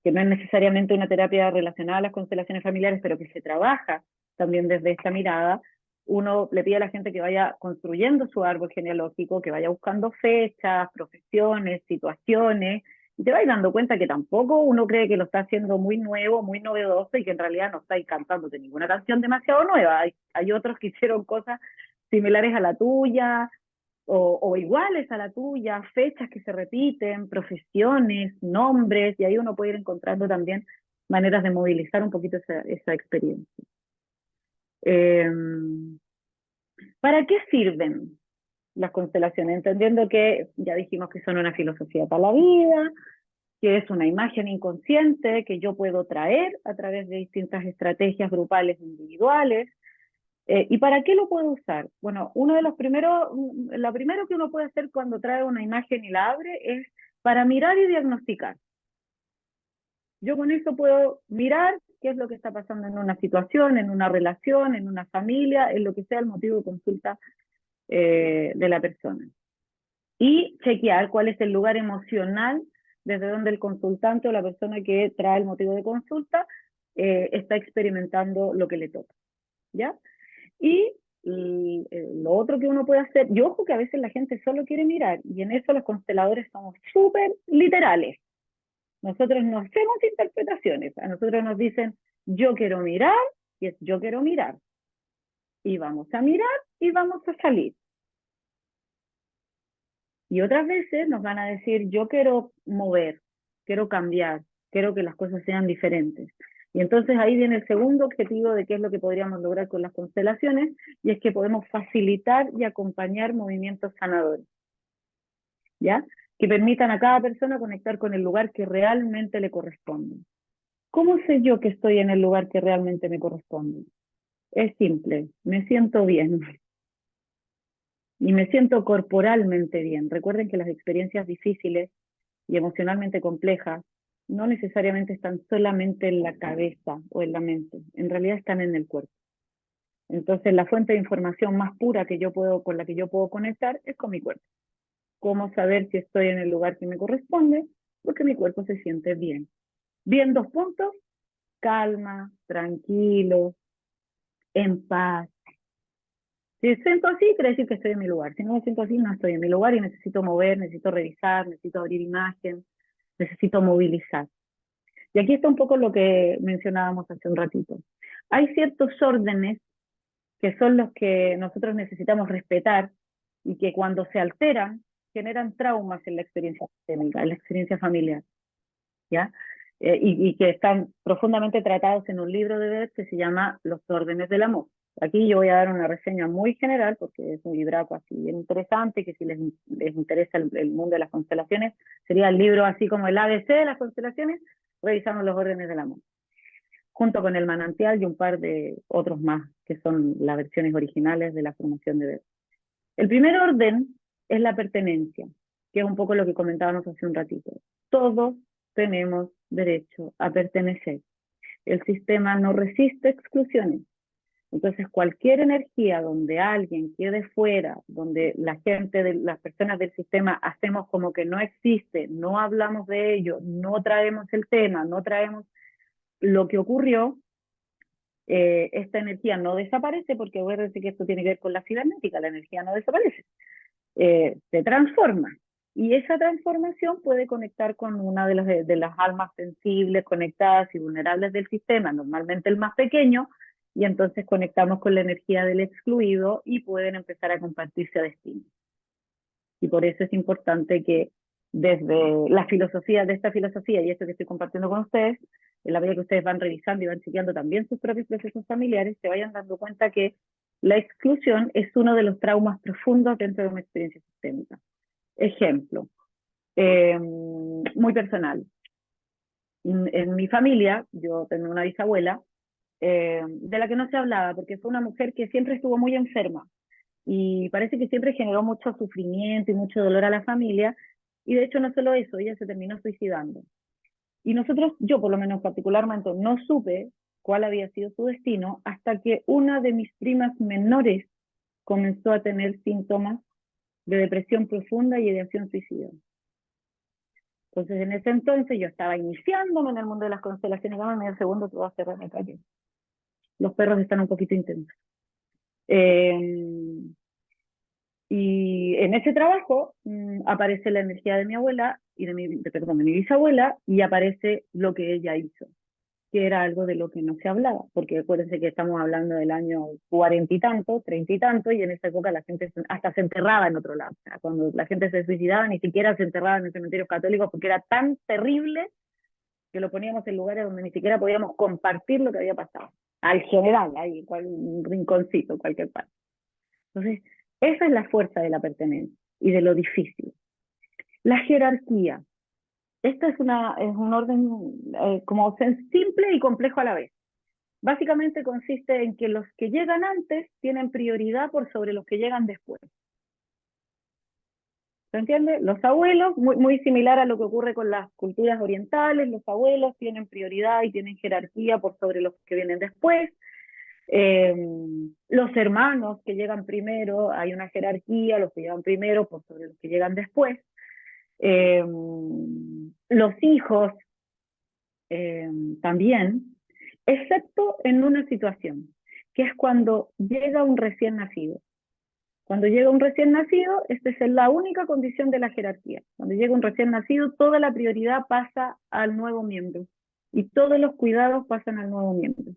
A: no es necesariamente una terapia relacionada a las constelaciones familiares, pero que se trabaja también desde esta mirada, uno le pide a la gente que vaya construyendo su árbol genealógico, que vaya buscando fechas, profesiones, situaciones, y te vas dando cuenta que tampoco uno cree que lo está haciendo muy nuevo, muy novedoso, y que en realidad no está cantándote ninguna canción demasiado nueva. Hay otros que hicieron cosas similares a la tuya, o iguales a la tuya, fechas que se repiten, profesiones, nombres, y ahí uno puede ir encontrando también maneras de movilizar un poquito esa experiencia. ¿Para qué sirven las constelaciones? Entendiendo que ya dijimos que son una filosofía para la vida, que es una imagen inconsciente que yo puedo traer a través de distintas estrategias grupales e individuales. ¿Y para qué lo puedo usar? Bueno, lo primero que uno puede hacer cuando trae una imagen y la abre es para mirar y diagnosticar. Yo con eso puedo mirar qué es lo que está pasando en una situación, en una relación, en una familia, en lo que sea el motivo de consulta de la persona. Y chequear cuál es el lugar emocional desde donde el consultante o la persona que trae el motivo de consulta está experimentando lo que le toca, ¿ya? Y lo otro que uno puede hacer, y ojo que a veces la gente solo quiere mirar, y en eso los consteladores somos súper literales. Nosotros no hacemos interpretaciones, a nosotros nos dicen, yo quiero mirar, y es yo quiero mirar. Y vamos a mirar y vamos a salir. Y otras veces nos van a decir, yo quiero mover, quiero cambiar, quiero que las cosas sean diferentes. Y entonces ahí viene el segundo objetivo de qué es lo que podríamos lograr con las constelaciones, y es que podemos facilitar y acompañar movimientos sanadores, ¿ya? Que permitan a cada persona conectar con el lugar que realmente le corresponde. ¿Cómo sé yo que estoy en el lugar que realmente me corresponde? Es simple, me siento bien. Y me siento corporalmente bien. Recuerden que las experiencias difíciles y emocionalmente complejas no necesariamente están solamente en la cabeza o en la mente, en realidad están en el cuerpo. Entonces la fuente de información más pura con la que yo puedo conectar es con mi cuerpo. ¿Cómo saber si estoy en el lugar que me corresponde? Porque mi cuerpo se siente bien. Bien, 2 puntos, calma, tranquilo, en paz. Si me siento así, quiere decir que estoy en mi lugar. Si no me siento así, no estoy en mi lugar y necesito mover, necesito revisar, necesito abrir imagen, necesito movilizar. Y aquí está un poco lo que mencionábamos hace un ratito. Hay ciertos órdenes que son los que nosotros necesitamos respetar y que cuando se alteran generan traumas en la experiencia sistémica, en la experiencia familiar, ¿ya? Y que están profundamente tratados en un libro de Beth que se llama Los órdenes del amor. Aquí yo voy a dar una reseña muy general porque es un libraco así bien interesante, que si les interesa el mundo de las constelaciones, sería el libro así como el ABC de las constelaciones, revisamos los órdenes del amor, junto con el manantial y un par de otros más, que son las versiones originales de la formación de Beth. El primer orden es la pertenencia, que es un poco lo que comentábamos hace un ratito. todos tenemos derecho a pertenecer. El sistema no resiste exclusiones. Entonces, cualquier energía donde alguien quede fuera, donde la gente, las personas del sistema hacemos como que no existe, no hablamos de ello, no traemos el tema, no traemos lo que ocurrió, esta energía no desaparece, porque acuérdense que esto tiene que ver con la cibernética, la energía no desaparece, se transforma. Y esa transformación puede conectar con una de las almas sensibles, conectadas y vulnerables del sistema, normalmente el más pequeño, y entonces conectamos con la energía del excluido y pueden empezar a compartirse a destino. Y por eso es importante que desde la filosofía, de esta filosofía y esto que estoy compartiendo con ustedes, en la medida que ustedes van revisando y van chequeando también sus propios procesos familiares, se vayan dando cuenta que la exclusión es uno de los traumas profundos dentro de una experiencia sistémica. Ejemplo, muy personal. En mi familia, yo tengo una bisabuela, de la que no se hablaba, porque fue una mujer que siempre estuvo muy enferma, y parece que siempre generó mucho sufrimiento y mucho dolor a la familia, y de hecho no solo eso, ella se terminó suicidando. Y nosotros, yo por lo menos particularmente, no supe cuál había sido su destino hasta que una de mis primas menores comenzó a tener síntomas de depresión profunda y ideación suicida. Entonces, en ese entonces yo estaba iniciándome en el mundo de las constelaciones, dame medio segundo que voy a cerrar acá, que los perros están un poquito intensos. Y en ese trabajo aparece la energía de mi abuela y de mi bisabuela, y aparece lo que ella hizo, que era algo de lo que no se hablaba, porque acuérdense que estamos hablando del año 40 y tanto, 30 y tanto, y en esa época la gente hasta se enterraba en otro lado. O sea, cuando la gente se suicidaba, ni siquiera se enterraba en el cementerio católico, porque era tan terrible que lo poníamos en lugares donde ni siquiera podíamos compartir lo que había pasado. Al general, ahí, un rinconcito, cualquier parte. Entonces, esa es la fuerza de la pertenencia y de lo difícil. La jerarquía. Esta es un orden como simple y complejo a la vez. Básicamente consiste en que los que llegan antes tienen prioridad por sobre los que llegan después. ¿Se entiende? Los abuelos, muy similar a lo que ocurre con las culturas orientales, los abuelos tienen prioridad y tienen jerarquía por sobre los que vienen después. Los hermanos que llegan primero, hay una jerarquía, los que llegan primero por sobre los que llegan después. Los hijos también, excepto en una situación, que es cuando llega un recién nacido. Cuando llega un recién nacido, esta es la única condición de la jerarquía. Cuando llega un recién nacido, toda la prioridad pasa al nuevo miembro y todos los cuidados pasan al nuevo miembro.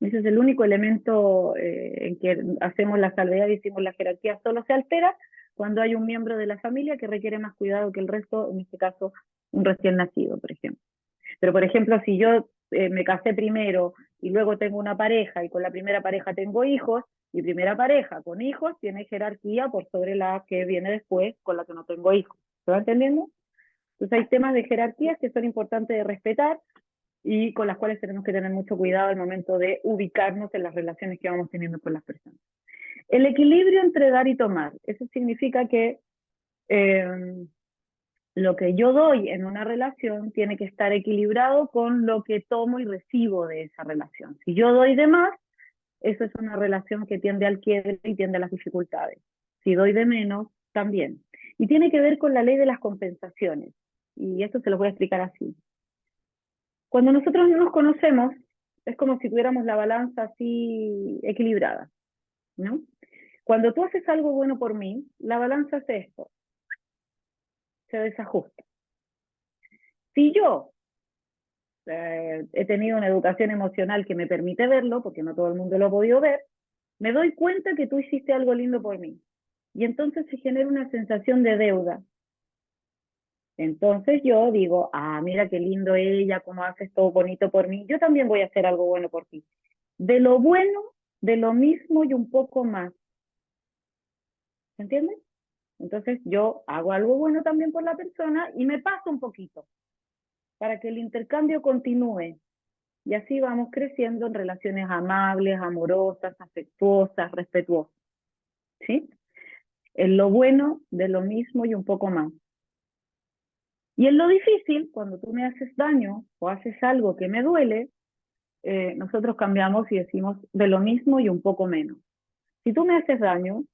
A: Ese es el único elemento en que hacemos la salvedad y decimos la jerarquía solo se altera cuando hay un miembro de la familia que requiere más cuidado que el resto, en este caso un recién nacido, por ejemplo. Pero, por ejemplo, si yo me casé primero y luego tengo una pareja y con la primera pareja tengo hijos, mi primera pareja con hijos tiene jerarquía por sobre la que viene después con la que no tengo hijos. ¿Se va entendiendo? Entonces hay temas de jerarquías que son importantes de respetar y con las cuales tenemos que tener mucho cuidado al momento de ubicarnos en las relaciones que vamos teniendo con las personas. El equilibrio entre dar y tomar. Eso significa que lo que yo doy en una relación tiene que estar equilibrado con lo que tomo y recibo de esa relación. Si yo doy de más, eso es una relación que tiende al quiebre y tiende a las dificultades. Si doy de menos, también. Y tiene que ver con la ley de las compensaciones. Y esto se lo voy a explicar así. Cuando nosotros no nos conocemos, es como si tuviéramos la balanza así equilibrada, ¿no? Cuando tú haces algo bueno por mí, la balanza hace esto, se desajusta. Si yo he tenido una educación emocional que me permite verlo, porque no todo el mundo lo ha podido ver, me doy cuenta que tú hiciste algo lindo por mí. Y entonces se genera una sensación de deuda. Entonces yo digo, mira qué lindo ella, cómo haces todo bonito por mí, yo también voy a hacer algo bueno por ti. De lo bueno, de lo mismo y un poco más. ¿Se entiende? Entonces yo hago algo bueno también por la persona y me paso un poquito para que el intercambio continúe. Y así vamos creciendo en relaciones amables, amorosas, afectuosas, respetuosas. ¿Sí? En lo bueno, de lo mismo y un poco más. Y en lo difícil, cuando tú me haces daño o haces algo que me duele, nosotros cambiamos y decimos de lo mismo y un poco menos. Si tú me haces daño,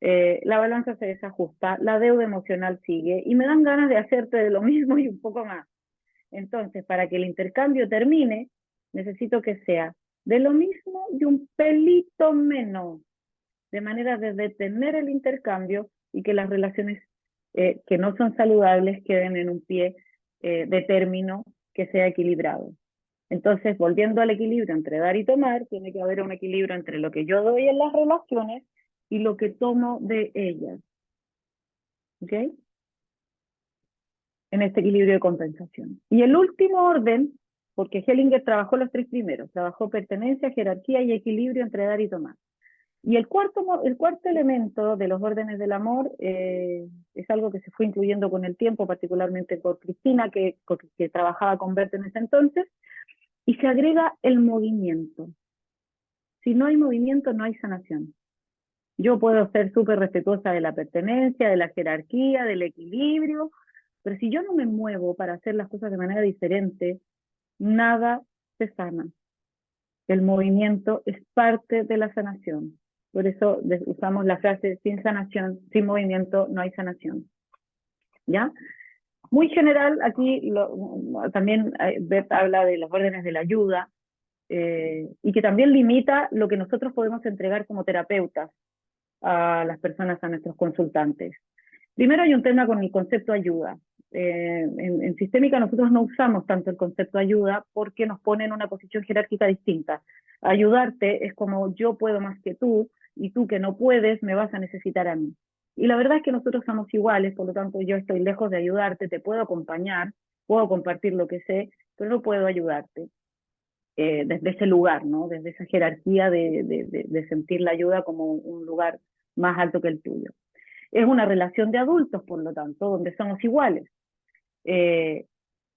A: la balanza se desajusta, la deuda emocional sigue y me dan ganas de hacerte de lo mismo y un poco más. Entonces, para que el intercambio termine, necesito que sea de lo mismo y un pelito menos, de manera de detener el intercambio y que las relaciones que no son saludables queden en un pie de término que sea equilibrado. Entonces, volviendo al equilibrio entre dar y tomar, tiene que haber un equilibrio entre lo que yo doy en las relaciones y lo que tomo de ellas. ¿Ok? En este equilibrio de compensación. Y el último orden, porque Hellinger trabajó los tres primeros, trabajó pertenencia, jerarquía y equilibrio entre dar y tomar. Y el cuarto elemento de los órdenes del amor es algo que se fue incluyendo con el tiempo, particularmente por Cristina, que trabajaba con Bert en ese entonces, y se agrega el movimiento. Si no hay movimiento, no hay sanación. Yo puedo ser súper respetuosa de la pertenencia, de la jerarquía, del equilibrio, pero si yo no me muevo para hacer las cosas de manera diferente, nada se sana. El movimiento es parte de la sanación. Por eso usamos la frase sin sanación, sin movimiento no hay sanación. ¿Ya? Muy general, aquí también Bert habla de las órdenes de la ayuda y que también limita lo que nosotros podemos entregar como terapeutas a las personas, a nuestros consultantes. Primero hay un tema con el concepto ayuda. En sistémica nosotros no usamos tanto el concepto ayuda porque nos pone en una posición jerárquica distinta. Ayudarte es como yo puedo más que tú y tú que no puedes me vas a necesitar a mí. Y la verdad es que nosotros somos iguales, por lo tanto yo estoy lejos de ayudarte, te puedo acompañar, puedo compartir lo que sé, pero no puedo ayudarte. Desde ese lugar, ¿no? Desde esa jerarquía de sentir la ayuda como un lugar más alto que el tuyo. Es una relación de adultos, por lo tanto, donde somos iguales.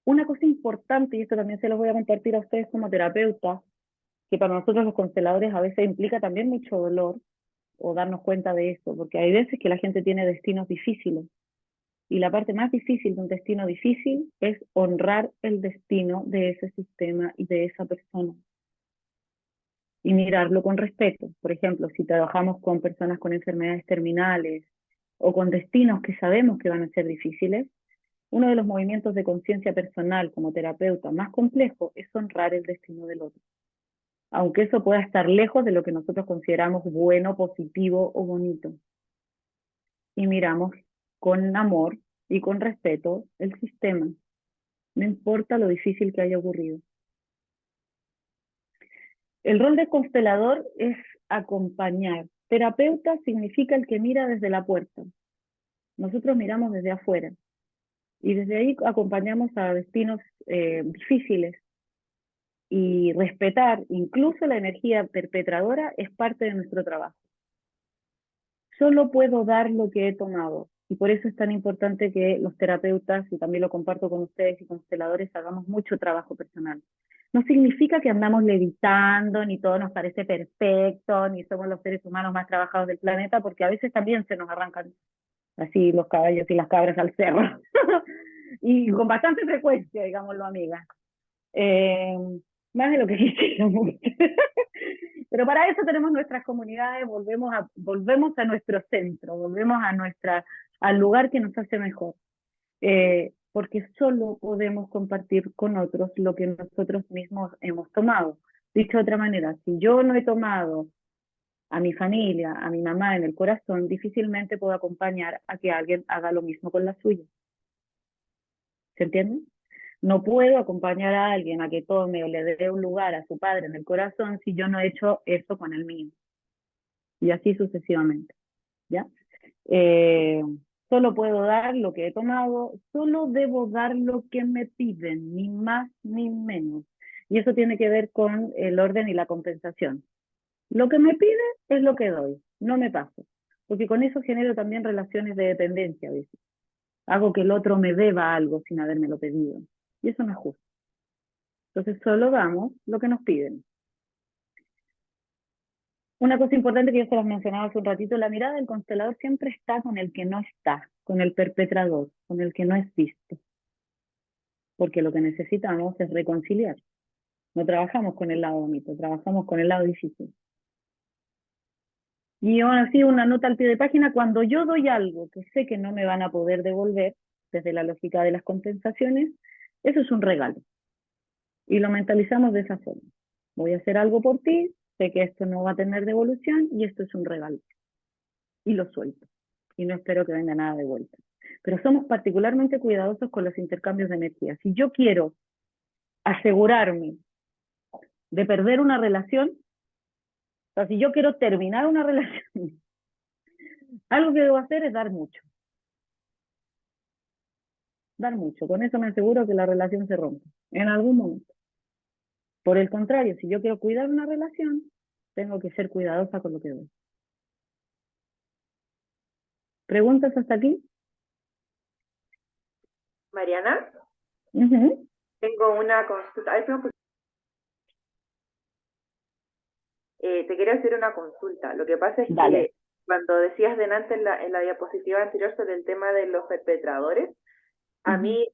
A: Una cosa importante, y esto también se los voy a compartir a ustedes como terapeutas, que para nosotros los consteladores a veces implica también mucho dolor, o darnos cuenta de esto, porque hay veces que la gente tiene destinos difíciles, y la parte más difícil de un destino difícil es honrar el destino de ese sistema y de esa persona. Y mirarlo con respeto. Por ejemplo, si trabajamos con personas con enfermedades terminales o con destinos que sabemos que van a ser difíciles, uno de los movimientos de conciencia personal como terapeuta más complejo es honrar el destino del otro. Aunque eso pueda estar lejos de lo que nosotros consideramos bueno, positivo o bonito. Y miramos con amor y con respeto el sistema, no importa lo difícil que haya ocurrido. El rol de constelador es acompañar. Terapeuta significa el que mira desde la puerta. Nosotros miramos desde afuera y desde ahí acompañamos a destinos difíciles, y respetar incluso la energía perpetradora es parte de nuestro trabajo. Solo puedo dar lo que he tomado y por eso es tan importante que los terapeutas, y también lo comparto con ustedes y consteladores, hagamos mucho trabajo personal. No significa que andamos levitando, ni todo nos parece perfecto, ni somos los seres humanos más trabajados del planeta, porque a veces también se nos arrancan así los caballos y las cabras al cerro. Y con bastante frecuencia, digámoslo, amiga. Más de lo que quisiéramos. Pero para eso tenemos nuestras comunidades, volvemos a nuestro centro, volvemos al lugar que nos hace mejor. Porque solo podemos compartir con otros lo que nosotros mismos hemos tomado. Dicho de otra manera, si yo no he tomado a mi familia, a mi mamá en el corazón, difícilmente puedo acompañar a que alguien haga lo mismo con la suya. ¿Se entiende? No puedo acompañar a alguien a que tome o le dé un lugar a su padre en el corazón si yo no he hecho eso con el mío. Y así sucesivamente. ¿Ya? Solo puedo dar lo que he tomado, solo debo dar lo que me piden, ni más ni menos. Y eso tiene que ver con el orden y la compensación. Lo que me pide es lo que doy, no me paso. Porque con eso genero también relaciones de dependencia a veces. Hago que el otro me deba algo sin habérmelo pedido. Y eso no es justo. Entonces solo damos lo que nos piden. Una cosa importante que yo se las mencionaba hace un ratito, la mirada del constelador siempre está con el que no está, con el perpetrador, con el que no es visto. porque lo que necesitamos es reconciliar. No trabajamos con el lado bonito, trabajamos con el lado difícil. Y aún así, una nota al pie de página, cuando yo doy algo que sé que no me van a poder devolver, desde la lógica de las compensaciones, eso es un regalo. Y lo mentalizamos de esa forma. Voy a hacer algo por ti, sé que esto no va a tener devolución y esto es un regalo. Y lo suelto. Y no espero que venga nada de vuelta. Pero somos particularmente cuidadosos con los intercambios de energía. Si yo quiero asegurarme de perder una relación, o sea, si yo quiero terminar una relación, algo que debo hacer es dar mucho. Dar mucho. Con eso me aseguro que la relación se rompe en algún momento. Por el contrario, si yo quiero cuidar una relación, tengo que ser cuidadosa con lo que doy. ¿Preguntas hasta aquí?
C: Mariana,
A: Uh-huh.
C: tengo una consulta. Ay, te quiero hacer una consulta. Lo que pasa es
A: Dale.
C: que cuando decías delante en la diapositiva anterior sobre el tema de los perpetradores, a mí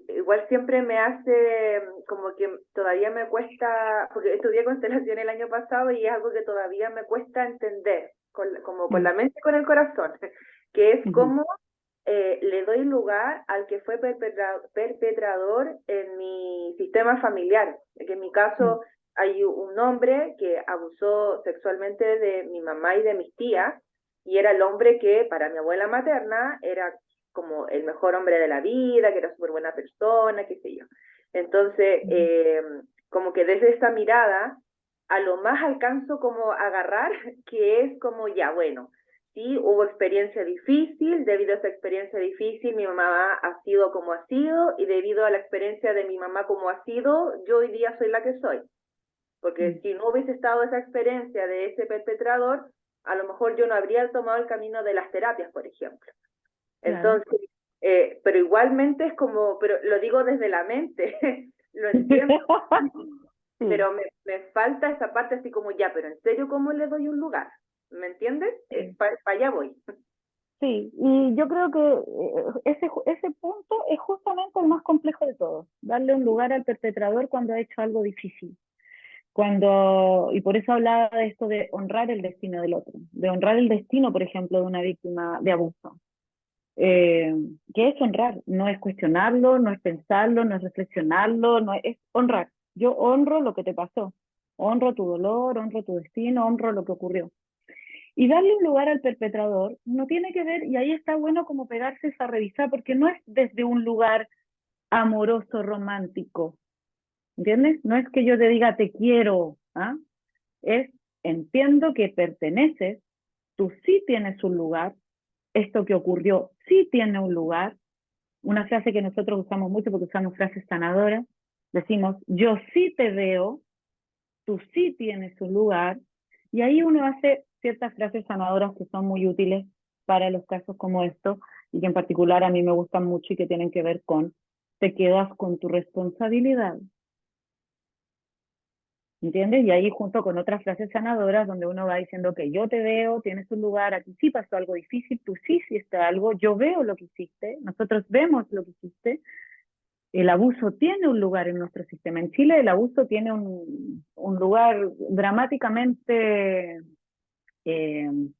C: igual siempre me hace como que todavía me cuesta, porque estudié constelación el año pasado y es algo que todavía me cuesta entender, como con la mente y con el corazón, que es cómo le doy lugar al que fue perpetrador en mi sistema familiar, que en mi caso hay un hombre que abusó sexualmente de mi mamá y de mis tías, y era el hombre que para mi abuela materna era como el mejor hombre de la vida, que era súper buena persona, qué sé yo. Entonces, como que desde esa mirada, a lo más alcanzo como agarrar, que es como ya, bueno, sí, hubo experiencia difícil, debido a esa experiencia difícil mi mamá ha sido como ha sido, y debido a la experiencia de mi mamá como ha sido, yo hoy día soy la que soy. Porque si no hubiese estado esa experiencia de ese perpetrador, a lo mejor yo no habría tomado el camino de las terapias, por ejemplo. Entonces, pero igualmente es como, pero lo digo desde la mente, lo entiendo, pero me falta esa parte así como ya, pero en serio, ¿cómo le doy un lugar? ¿Me entiendes? Para allá voy.
A: Sí, y yo creo que ese punto es justamente el más complejo de todos, darle un lugar al perpetrador cuando ha hecho algo difícil. Y por eso hablaba de esto de honrar el destino del otro, de honrar el destino, por ejemplo, de una víctima de abuso. ¿Qué es honrar? No es cuestionarlo, no es pensarlo, no es reflexionarlo, es honrar. Yo honro lo que te pasó, honro tu dolor, honro tu destino, honro lo que ocurrió. Y darle un lugar al perpetrador no tiene que ver, y ahí está bueno como pegarse esa revisar, porque no es desde un lugar amoroso, romántico, ¿entiendes? No es que yo te diga te quiero, ¿ah? Es entiendo que perteneces, tú sí tienes un lugar, esto que ocurrió sí tiene un lugar. Una frase que nosotros usamos mucho porque usamos frases sanadoras, decimos yo sí te veo, tú sí tienes un lugar, y ahí uno hace ciertas frases sanadoras que son muy útiles para los casos como estos, y que en particular a mí me gustan mucho y que tienen que ver con te quedas con tu responsabilidad. ¿Entiendes? Y ahí junto con otras frases sanadoras donde uno va diciendo que yo te veo, tienes un lugar, aquí sí pasó algo difícil, tú sí hiciste algo, yo veo lo que hiciste, nosotros vemos lo que hiciste. El abuso tiene un lugar en nuestro sistema. En Chile el abuso tiene un lugar dramáticamente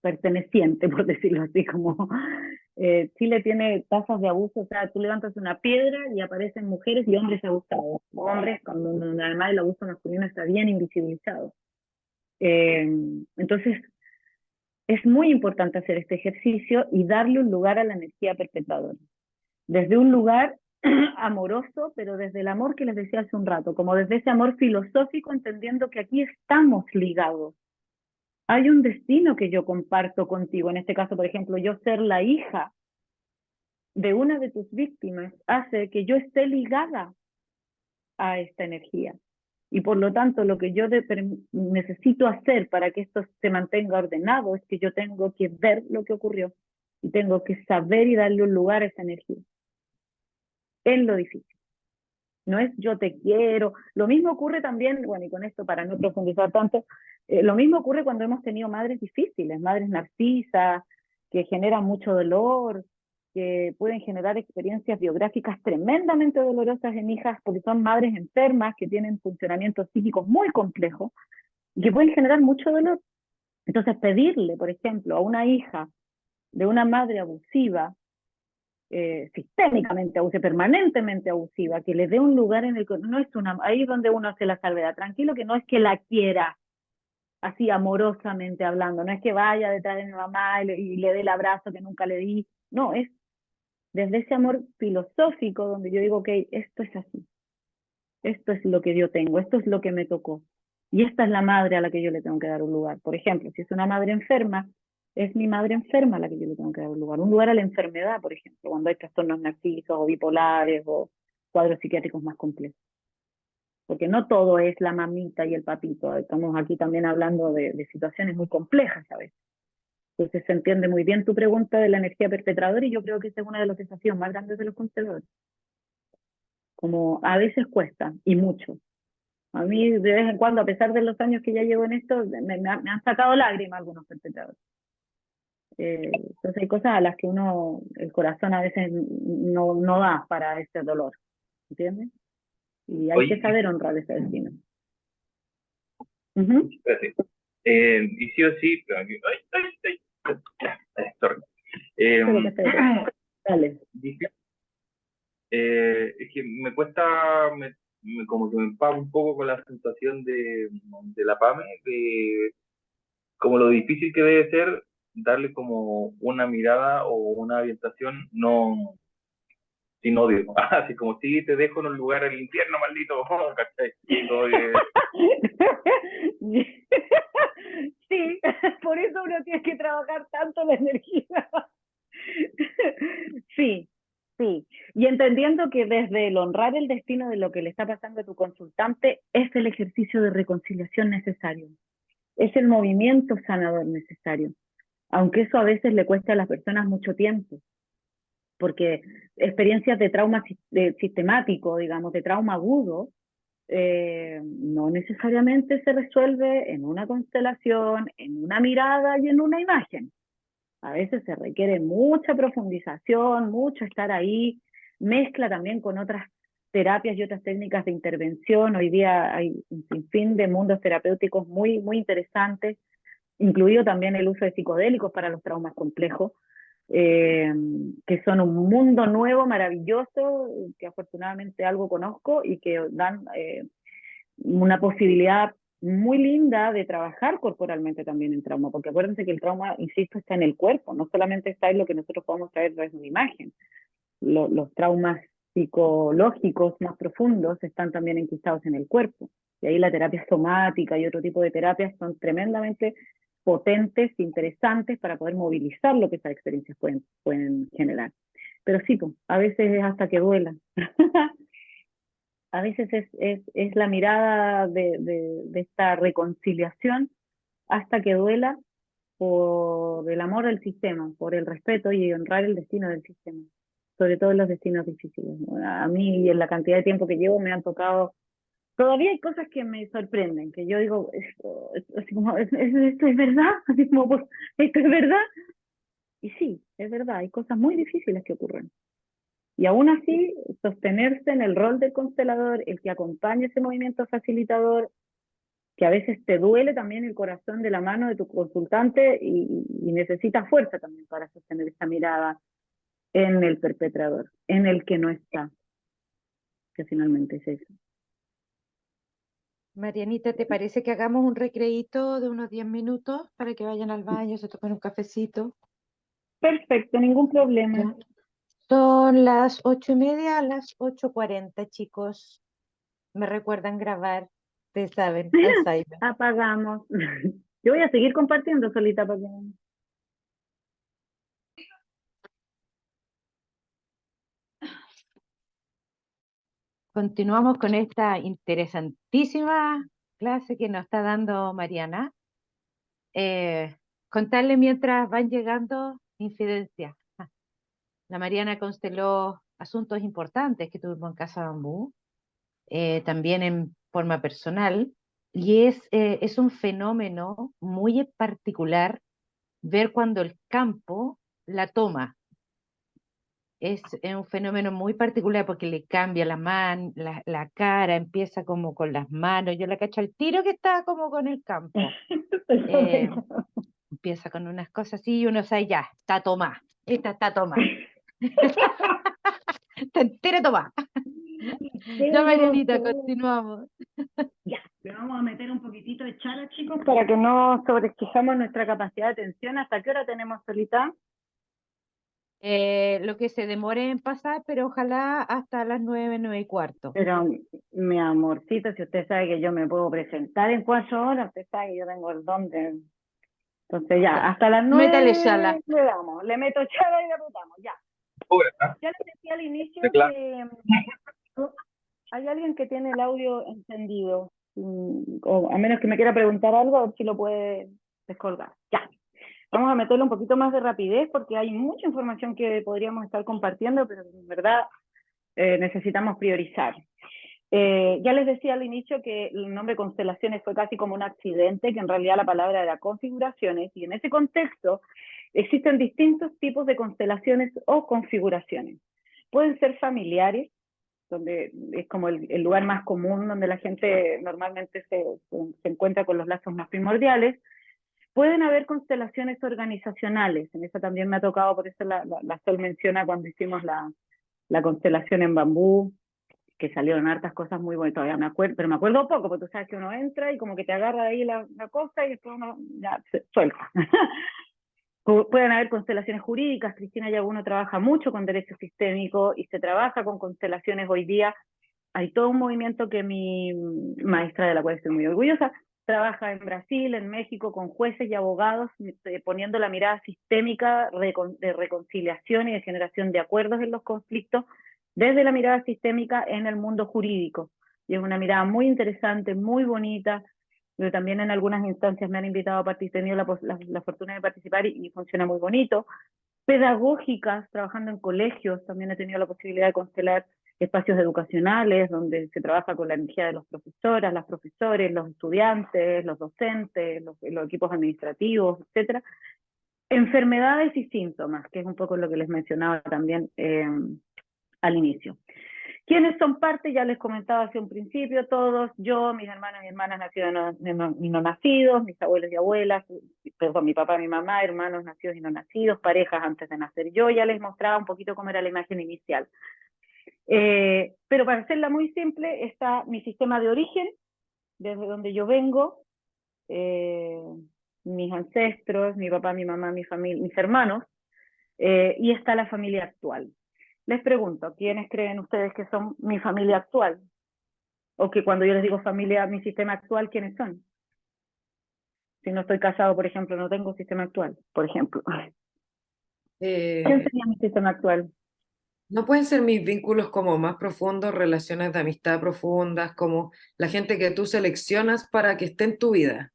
A: perteneciente, por decirlo así, como Chile tiene tasas de abuso, o sea, tú levantas una piedra y aparecen mujeres y hombres abusados, hombres cuando además el abuso masculino está bien invisibilizado. Entonces, es muy importante hacer este ejercicio y darle un lugar a la energía perpetuadora. Desde un lugar amoroso, pero desde el amor que les decía hace un rato, como desde ese amor filosófico, entendiendo que aquí estamos ligados. Hay un destino que yo comparto contigo. En este caso, por ejemplo, yo ser la hija de una de tus víctimas hace que yo esté ligada a esta energía. Y por lo tanto, lo que yo necesito hacer para que esto se mantenga ordenado es que yo tengo que ver lo que ocurrió y tengo que saber y darle un lugar a esa energía. En lo difícil. No es yo te quiero. Lo mismo ocurre también, bueno, y con esto para no profundizar tanto, lo mismo ocurre cuando hemos tenido madres difíciles, madres narcisas, que generan mucho dolor, que pueden generar experiencias biográficas tremendamente dolorosas en hijas, porque son madres enfermas que tienen funcionamientos psíquicos muy complejos y que pueden generar mucho dolor. Entonces, pedirle, por ejemplo, a una hija de una madre abusiva, sistémicamente abusiva, permanentemente abusiva, que le dé un lugar en el que no es una, ahí es donde uno hace la salvedad, tranquilo, que no es que la quiera así amorosamente hablando, no es que vaya detrás de mi mamá y le dé el abrazo que nunca le di, no, es desde ese amor filosófico donde yo digo, ok, esto es así, esto es lo que yo tengo, esto es lo que me tocó, y esta es la madre a la que yo le tengo que dar un lugar. Por ejemplo, si es una madre enferma, es mi madre enferma a la que yo le tengo que dar un lugar a la enfermedad, por ejemplo, cuando hay trastornos narcisistas o bipolares o cuadros psiquiátricos más complejos. Porque no todo es la mamita y el papito, estamos aquí también hablando de situaciones muy complejas a veces. Entonces se entiende muy bien tu pregunta de la energía perpetradora y yo creo que ese es uno de los desafíos más grandes de los consteladores. Como a veces cuesta, y mucho. A mí de vez en cuando, a pesar de los años que ya llevo en esto, me han sacado lágrimas algunos perpetradores. Entonces hay cosas a las que uno, el corazón a veces no da para ese dolor, ¿entiendes? Y hay que
G: Oye,
A: saber honrar ese destino. Ujú.
G: espérate. Y sí o sí, pero aquí- sorry.
A: Espérate. Dale.
G: Dije, es que me cuesta, como que me empapo un poco con la sensación de la PAME, de como lo difícil que debe ser darle como una mirada o una orientación no sin odio, así como si te dejo en un lugar el infierno maldito, ¿cachai? Como que-
A: Sí, por eso uno tiene que trabajar tanto la energía. Sí, sí. Y entendiendo que desde el honrar el destino de lo que le está pasando a tu consultante es el ejercicio de reconciliación necesario, es el movimiento sanador necesario, aunque eso a veces le cuesta a las personas mucho tiempo, porque experiencias de trauma sistemático, digamos, de trauma agudo, no necesariamente se resuelve en una constelación, en una mirada y en una imagen. A veces se requiere mucha profundización, mucho estar ahí, mezcla también con otras terapias y otras técnicas de intervención. Hoy día hay un sinfín de mundos terapéuticos muy, muy interesantes, incluido también el uso de psicodélicos para los traumas complejos, que son un mundo nuevo, maravilloso, que afortunadamente algo conozco y que dan una posibilidad muy linda de trabajar corporalmente también en trauma, porque acuérdense que el trauma, insisto, está en el cuerpo, no solamente está en lo que nosotros podemos traer a través de una imagen. Los traumas psicológicos más profundos están también enquistados en el cuerpo. Y ahí la terapia somática y otro tipo de terapias son tremendamente potentes, interesantes para poder movilizar lo que esas experiencias pueden generar. Pero sí, pues, a veces es hasta que duela. A veces es la mirada de esta reconciliación hasta que duela por el amor del sistema, por el respeto y honrar el destino del sistema, sobre todo en los destinos difíciles, ¿no? A mí y en la cantidad de tiempo que llevo me han tocado, todavía hay cosas que me sorprenden, que yo digo, así como, ¿esto es verdad? Así como, pues, ¿esto es verdad? Y sí, es verdad, hay cosas muy difíciles que ocurren. Y aún así, sostenerse en el rol del constelador, el que acompaña ese movimiento facilitador, que a veces te duele también el corazón de la mano de tu consultante y necesitas fuerza también para sostener esa mirada en el perpetrador, en el que no está, que finalmente es eso.
B: Marianita, ¿te parece que hagamos un recreíto de unos 10 minutos para que vayan al baño, se tomen un cafecito?
A: Perfecto, ningún problema.
B: Son las 8:30, a las 8:40, chicos. Me recuerdan grabar, ustedes saben, Alzheimer.
A: Apagamos. Yo voy a seguir compartiendo solita porque
B: Continuamos con esta interesantísima clase que nos está dando Mariana. Contarle mientras van llegando incidencias. La Mariana consteló asuntos importantes que tuvimos en Casa Bambú, también en forma personal, y es un fenómeno muy particular ver cuando el campo la toma. es un fenómeno muy particular porque le cambia la cara, empieza como con las manos, yo la cacho al tiro que está como con el campo. Eh, Empieza con unas cosas así y uno sabe, ya, está tomada, esta está tomada, está entera tomada. Ya, Marianita, continuamos.
A: Ya, le vamos a meter un poquitito de chala, chicos, para que no sobreexijamos nuestra capacidad de atención. ¿Hasta qué hora tenemos, Solita?
B: Lo que se demore en pasar, pero ojalá hasta las 9, 9:15.
A: Pero, mi amorcito, si usted sabe que yo me puedo presentar en 4 horas, usted sabe que yo tengo el don de... Entonces ya,
B: Ya,
A: hasta las
B: métale
A: 9
B: chala.
A: le damos, le meto chala y le apretamos, ya.
G: Ahora,
A: Ya les decía al inicio
G: de clase.
A: que hay alguien que tiene el audio encendido, o a menos que me quiera preguntar algo, a ver si lo puede descolgar. Ya. Vamos a meterle un poquito más de rapidez porque hay mucha información que podríamos estar compartiendo, pero en verdad necesitamos priorizar. Ya les decía al inicio que el nombre constelaciones fue casi como un accidente, que en realidad la palabra era configuraciones, y en ese contexto existen distintos tipos de constelaciones o configuraciones. Pueden ser familiares, donde es como el lugar más común donde la gente normalmente se encuentra con los lazos más primordiales. Pueden haber constelaciones organizacionales, en eso también me ha tocado, por eso la Sol menciona cuando hicimos la constelación en bambú, que salieron hartas cosas muy buenas, todavía me acuerdo, pero me acuerdo poco, porque tú sabes que uno entra y como que te agarra ahí la cosa y después uno ya se suelta. Pueden haber constelaciones jurídicas, Cristina Yaguno trabaja mucho con derecho sistémico y se trabaja con constelaciones hoy día. Hay todo un movimiento que mi maestra, de la cual estoy muy orgullosa, trabaja en Brasil, en México, con jueces y abogados, poniendo la mirada sistémica de reconciliación y de generación de acuerdos en los conflictos, desde la mirada sistémica en el mundo jurídico. Y es una mirada muy interesante, muy bonita, pero también en algunas instancias me han invitado a participar, he tenido la fortuna de participar y funciona muy bonito. Pedagógicas, trabajando en colegios, también he tenido la posibilidad de constelar espacios educacionales donde se trabaja con la energía de los profesoras, las profesores, los estudiantes, los docentes, los equipos administrativos, etcétera. Enfermedades y síntomas, que es un poco lo que les mencionaba también al inicio. ¿Quiénes son parte? Ya les comentaba hace un principio, todos, yo, mis hermanos y hermanas nacidos y no nacidos, mis abuelos y abuelas, perdón, mi papá y mi mamá, hermanos nacidos y no nacidos, parejas antes de nacer yo, ya les mostraba un poquito cómo era la imagen inicial. Pero para hacerla muy simple, está mi sistema de origen, desde donde yo vengo, mis ancestros, mi papá, mi mamá, mi familia, mis hermanos, y está la familia actual. Les pregunto, ¿quiénes creen ustedes que son mi familia actual? O que cuando yo les digo familia, mi sistema actual, ¿quiénes son? Si no estoy casado, por ejemplo, no tengo sistema actual, por ejemplo. ¿Quién sería mi sistema actual?
H: ¿No pueden ser mis vínculos como más profundos, relaciones de amistad profundas, como la gente que tú seleccionas para que esté en tu vida?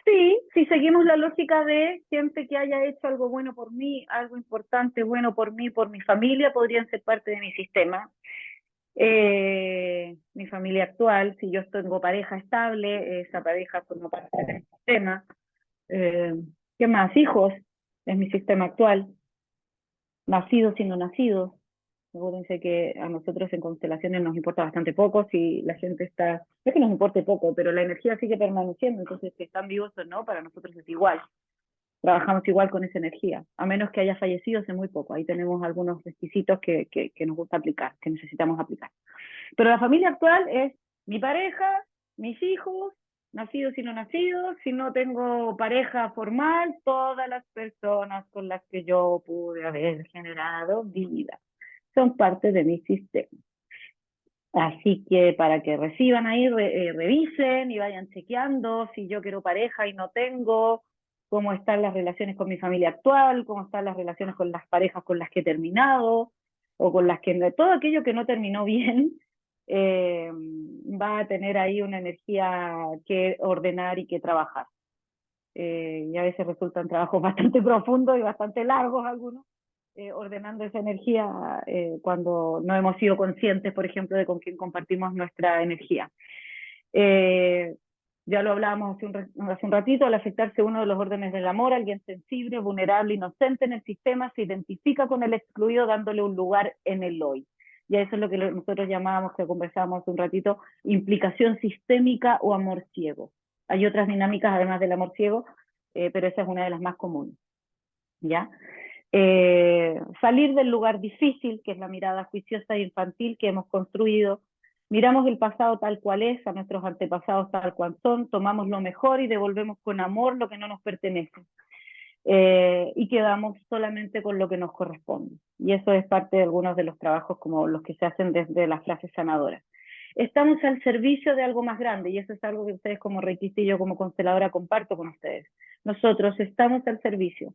A: Sí, si seguimos la lógica de gente que haya hecho algo bueno por mí, algo importante, bueno por mí, por mi familia, podrían ser parte de mi sistema. Mi familia actual, si yo tengo pareja estable, esa pareja forma parte del sistema. ¿Qué más? Hijos, es mi sistema actual. Nacidos y no nacidos. Acuérdense que a nosotros en constelaciones nos importa bastante poco si la gente está, no es que nos importe poco, pero la energía sigue permaneciendo, entonces si están vivos o no, para nosotros es igual. Trabajamos igual con esa energía, a menos que haya fallecido hace muy poco. Ahí tenemos algunos requisitos que nos gusta aplicar, que necesitamos aplicar. Pero la familia actual es mi pareja, mis hijos, nacidos y no nacidos, si no tengo pareja formal, todas las personas con las que yo pude haber generado vida son parte de mi sistema. Así que para que reciban ahí, revisen y vayan chequeando si yo quiero pareja y no tengo, cómo están las relaciones con mi familia actual, cómo están las relaciones con las parejas con las que he terminado, o con las que todo aquello que no terminó bien, va a tener ahí una energía que ordenar y que trabajar. Y a veces resultan trabajos bastante profundos y bastante largos algunos, ordenando esa energía cuando no hemos sido conscientes, por ejemplo, de con quién compartimos nuestra energía. Ya lo hablábamos hace un ratito, al afectarse uno de los órdenes del amor, alguien sensible, vulnerable, inocente en el sistema se identifica con el excluido dándole un lugar en el hoy. Y eso es lo que nosotros llamábamos, que conversábamos hace un ratito, implicación sistémica o amor ciego. Hay otras dinámicas además del amor ciego, pero esa es una de las más comunes. ¿Ya? Salir del lugar difícil, que es la mirada juiciosa e infantil que hemos construido. Miramos el pasado tal cual es, a nuestros antepasados tal cual son, tomamos lo mejor y devolvemos con amor lo que no nos pertenece. Y quedamos solamente con lo que nos corresponde. Y eso es parte de algunos de los trabajos como los que se hacen desde las frases sanadoras. Estamos al servicio de algo más grande, y eso es algo que ustedes como reikista y yo como consteladora comparto con ustedes. Nosotros estamos al servicio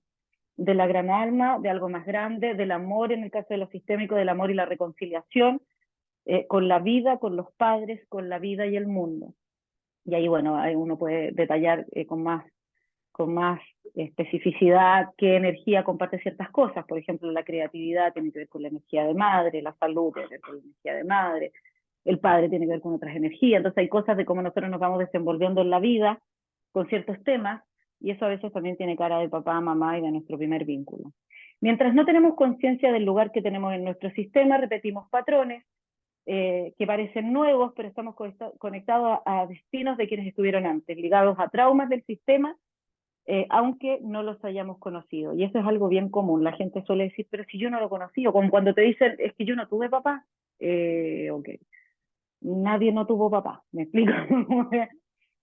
A: de la gran alma, de algo más grande, del amor en el caso de lo sistémico, del amor y la reconciliación, con la vida, con los padres, con la vida y el mundo. Y ahí, bueno, ahí uno puede detallar con más especificidad qué energía comparte ciertas cosas. Por ejemplo, la creatividad tiene que ver con la energía de madre, la salud tiene que ver con la energía de madre, el padre tiene que ver con otras energías. Entonces hay cosas de cómo nosotros nos vamos desenvolviendo en la vida con ciertos temas, y eso a veces también tiene cara de papá, mamá y de nuestro primer vínculo. Mientras no tenemos conciencia del lugar que tenemos en nuestro sistema, repetimos patrones que parecen nuevos, pero estamos conectados a destinos de quienes estuvieron antes, ligados a traumas del sistema, aunque no los hayamos conocido. Y eso es algo bien común. La gente suele decir, pero si yo no lo conocí, o como cuando te dicen, es que yo no tuve papá. Ok, nadie no tuvo papá, ¿me explico?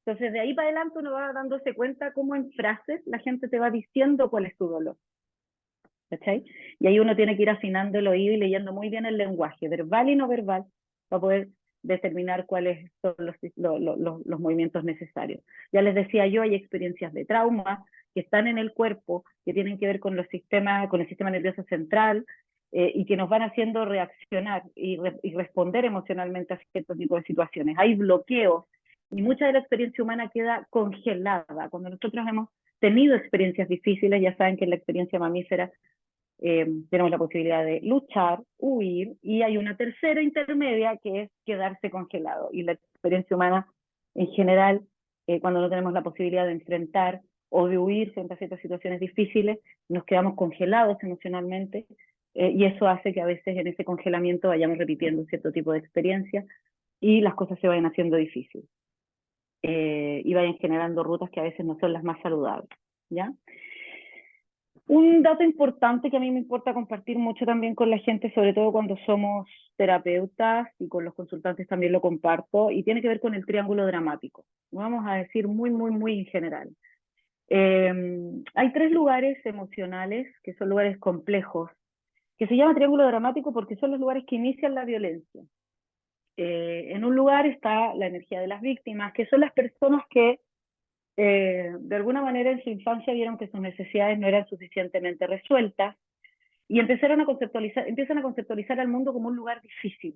A: Entonces, de ahí para adelante uno va dándose cuenta cómo en frases la gente te va diciendo cuál es tu dolor. ¿Cachai? Y ahí uno tiene que ir afinando el oído y leyendo muy bien el lenguaje, verbal y no verbal, para poder determinar cuáles son los movimientos necesarios. Ya les decía yo, hay experiencias de trauma que están en el cuerpo, que tienen que ver con el sistema nervioso central, y que nos van haciendo reaccionar y responder emocionalmente a ciertos tipos de situaciones. Hay bloqueos, y mucha de la experiencia humana queda congelada. Cuando nosotros hemos tenido experiencias difíciles, ya saben que en la experiencia mamífera tenemos la posibilidad de luchar, huir, y hay una tercera intermedia que es quedarse congelado. Y la experiencia humana en general, cuando no tenemos la posibilidad de enfrentar o de huir frente a ciertas situaciones difíciles, nos quedamos congelados emocionalmente, y eso hace que a veces en ese congelamiento vayamos repitiendo cierto tipo de experiencias y las cosas se vayan haciendo difíciles. Y vayan generando rutas que a veces no son las más saludables, ¿ya? Un dato importante que a mí me importa compartir mucho también con la gente, sobre todo cuando somos terapeutas, y con los consultantes también lo comparto, y tiene que ver con el triángulo dramático. Vamos a decir muy, muy, muy en general. Hay 3 lugares emocionales, que son lugares complejos, que se llama triángulo dramático porque son los lugares que inician la violencia. En un lugar está la energía de las víctimas, que son las personas que de alguna manera en su infancia vieron que sus necesidades no eran suficientemente resueltas y empiezan a conceptualizar al mundo como un lugar difícil,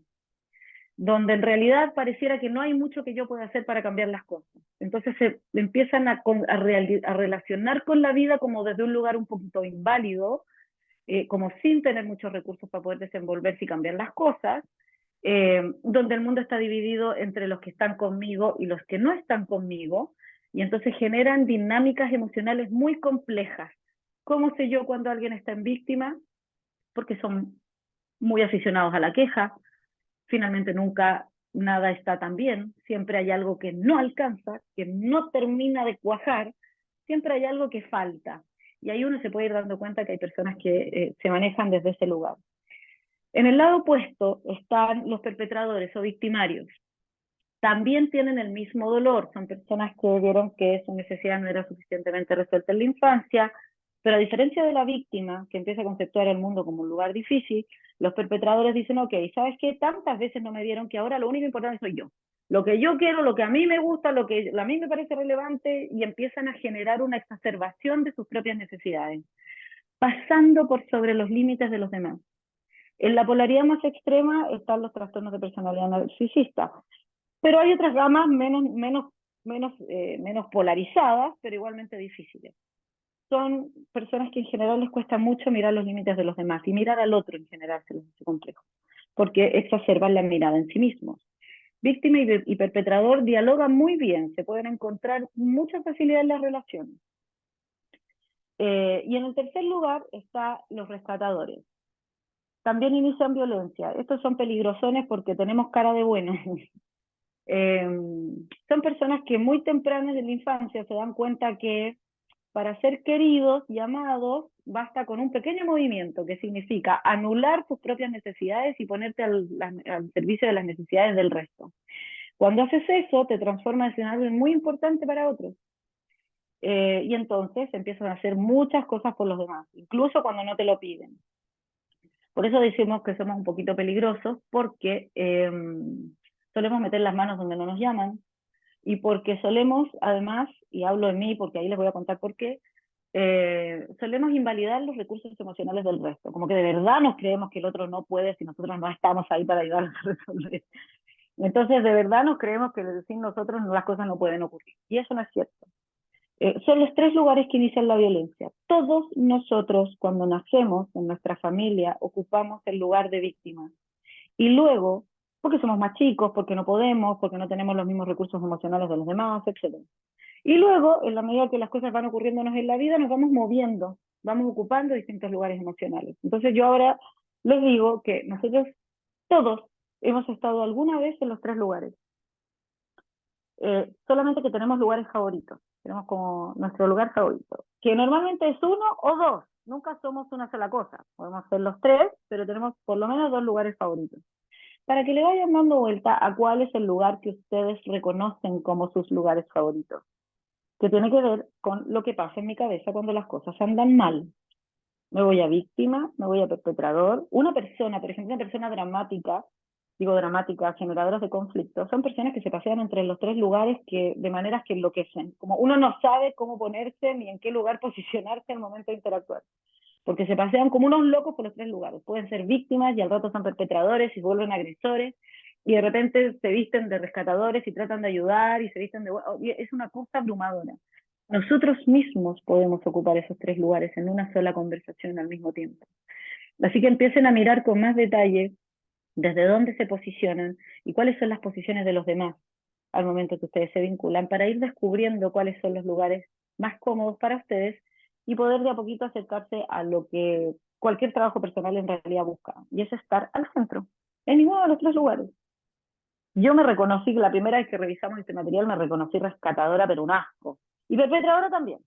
A: donde en realidad pareciera que no hay mucho que yo pueda hacer para cambiar las cosas. Entonces se empiezan a relacionar con la vida como desde un lugar un poquito inválido, como sin tener muchos recursos para poder desenvolverse y cambiar las cosas, donde el mundo está dividido entre los que están conmigo y los que no están conmigo, y entonces generan dinámicas emocionales muy complejas. ¿Cómo sé yo cuando alguien está en víctima? Porque son muy aficionados a la queja, finalmente nunca nada está tan bien, siempre hay algo que no alcanza, que no termina de cuajar, siempre hay algo que falta, y ahí uno se puede ir dando cuenta que hay personas que se manejan desde ese lugar. En el lado opuesto están los perpetradores o victimarios. También tienen el mismo dolor, son personas que vieron que su necesidad no era suficientemente resuelta en la infancia, pero a diferencia de la víctima, que empieza a conceptuar el mundo como un lugar difícil, los perpetradores dicen, ok, ¿sabes qué? Tantas veces no me dieron que ahora lo único importante soy yo. Lo que yo quiero, lo que a mí me gusta, lo que a mí me parece relevante, y empiezan a generar una exacerbación de sus propias necesidades, pasando por sobre los límites de los demás. En la polaridad más extrema están los trastornos de personalidad narcisista, pero hay otras ramas menos polarizadas, pero igualmente difíciles. Son personas que en general les cuesta mucho mirar los límites de los demás, y mirar al otro en general se les hace complejo, porque exacerban la mirada en sí mismos. Víctima y perpetrador dialogan muy bien, se pueden encontrar mucha facilidad en las relaciones. Y en el tercer lugar están los rescatadores. También inician violencia. Estos son peligrosones porque tenemos cara de buenos. Son personas que muy tempranas en la infancia se dan cuenta que para ser queridos y amados basta con un pequeño movimiento que significa anular tus propias necesidades y ponerte al servicio de las necesidades del resto. Cuando haces eso, te transformas en algo muy importante para otros. Y entonces empiezan a hacer muchas cosas por los demás, incluso cuando no te lo piden. Por eso decimos que somos un poquito peligrosos, porque solemos meter las manos donde no nos llaman, y porque solemos, además, y hablo de mí porque ahí les voy a contar por qué, solemos invalidar los recursos emocionales del resto, como que de verdad nos creemos que el otro no puede si nosotros no estamos ahí para ayudarlos a resolver. Entonces, de verdad nos creemos que sin nosotros las cosas no pueden ocurrir, y eso no es cierto. Son los tres lugares que inician la violencia. Todos nosotros, cuando nacemos en nuestra familia, ocupamos el lugar de víctima. Y luego, porque somos más chicos, porque no podemos, porque no tenemos los mismos recursos emocionales de los demás, etc. Y luego, en la medida que las cosas van ocurriéndonos en la vida, nos vamos moviendo, vamos ocupando distintos lugares emocionales. Entonces yo ahora les digo que nosotros todos hemos estado alguna vez en los tres lugares. Solamente que tenemos lugares favoritos. Tenemos como nuestro lugar favorito, que normalmente es uno o dos. Nunca somos una sola cosa. Podemos ser los tres, pero tenemos por lo menos dos lugares favoritos. Para que le vayan dando vuelta a cuál es el lugar que ustedes reconocen como sus lugares favoritos, que tiene que ver con lo que pasa en mi cabeza cuando las cosas andan mal. Me voy a víctima, me voy a perpetrador. Una persona, por ejemplo, una persona dramática, digo dramática, generadoras de conflictos, son personas que se pasean entre los tres lugares de maneras que enloquecen. Como uno no sabe cómo ponerse ni en qué lugar posicionarse al momento de interactuar. Porque se pasean como unos locos por los tres lugares. Pueden ser víctimas y al rato son perpetradores y se vuelven agresores, y de repente se visten de rescatadores y tratan de ayudar y se visten de... Es una cosa abrumadora. Nosotros mismos podemos ocupar esos tres lugares en una sola conversación al mismo tiempo. Así que empiecen a mirar con más detalle desde dónde se posicionan y cuáles son las posiciones de los demás al momento que ustedes se vinculan, para ir descubriendo cuáles son los lugares más cómodos para ustedes y poder de a poquito acercarse a lo que cualquier trabajo personal en realidad busca, y es estar al centro, en ninguno de los tres lugares. Yo me reconocí, la primera vez que revisamos este material, me reconocí rescatadora, pero un asco. Y perpetradora también.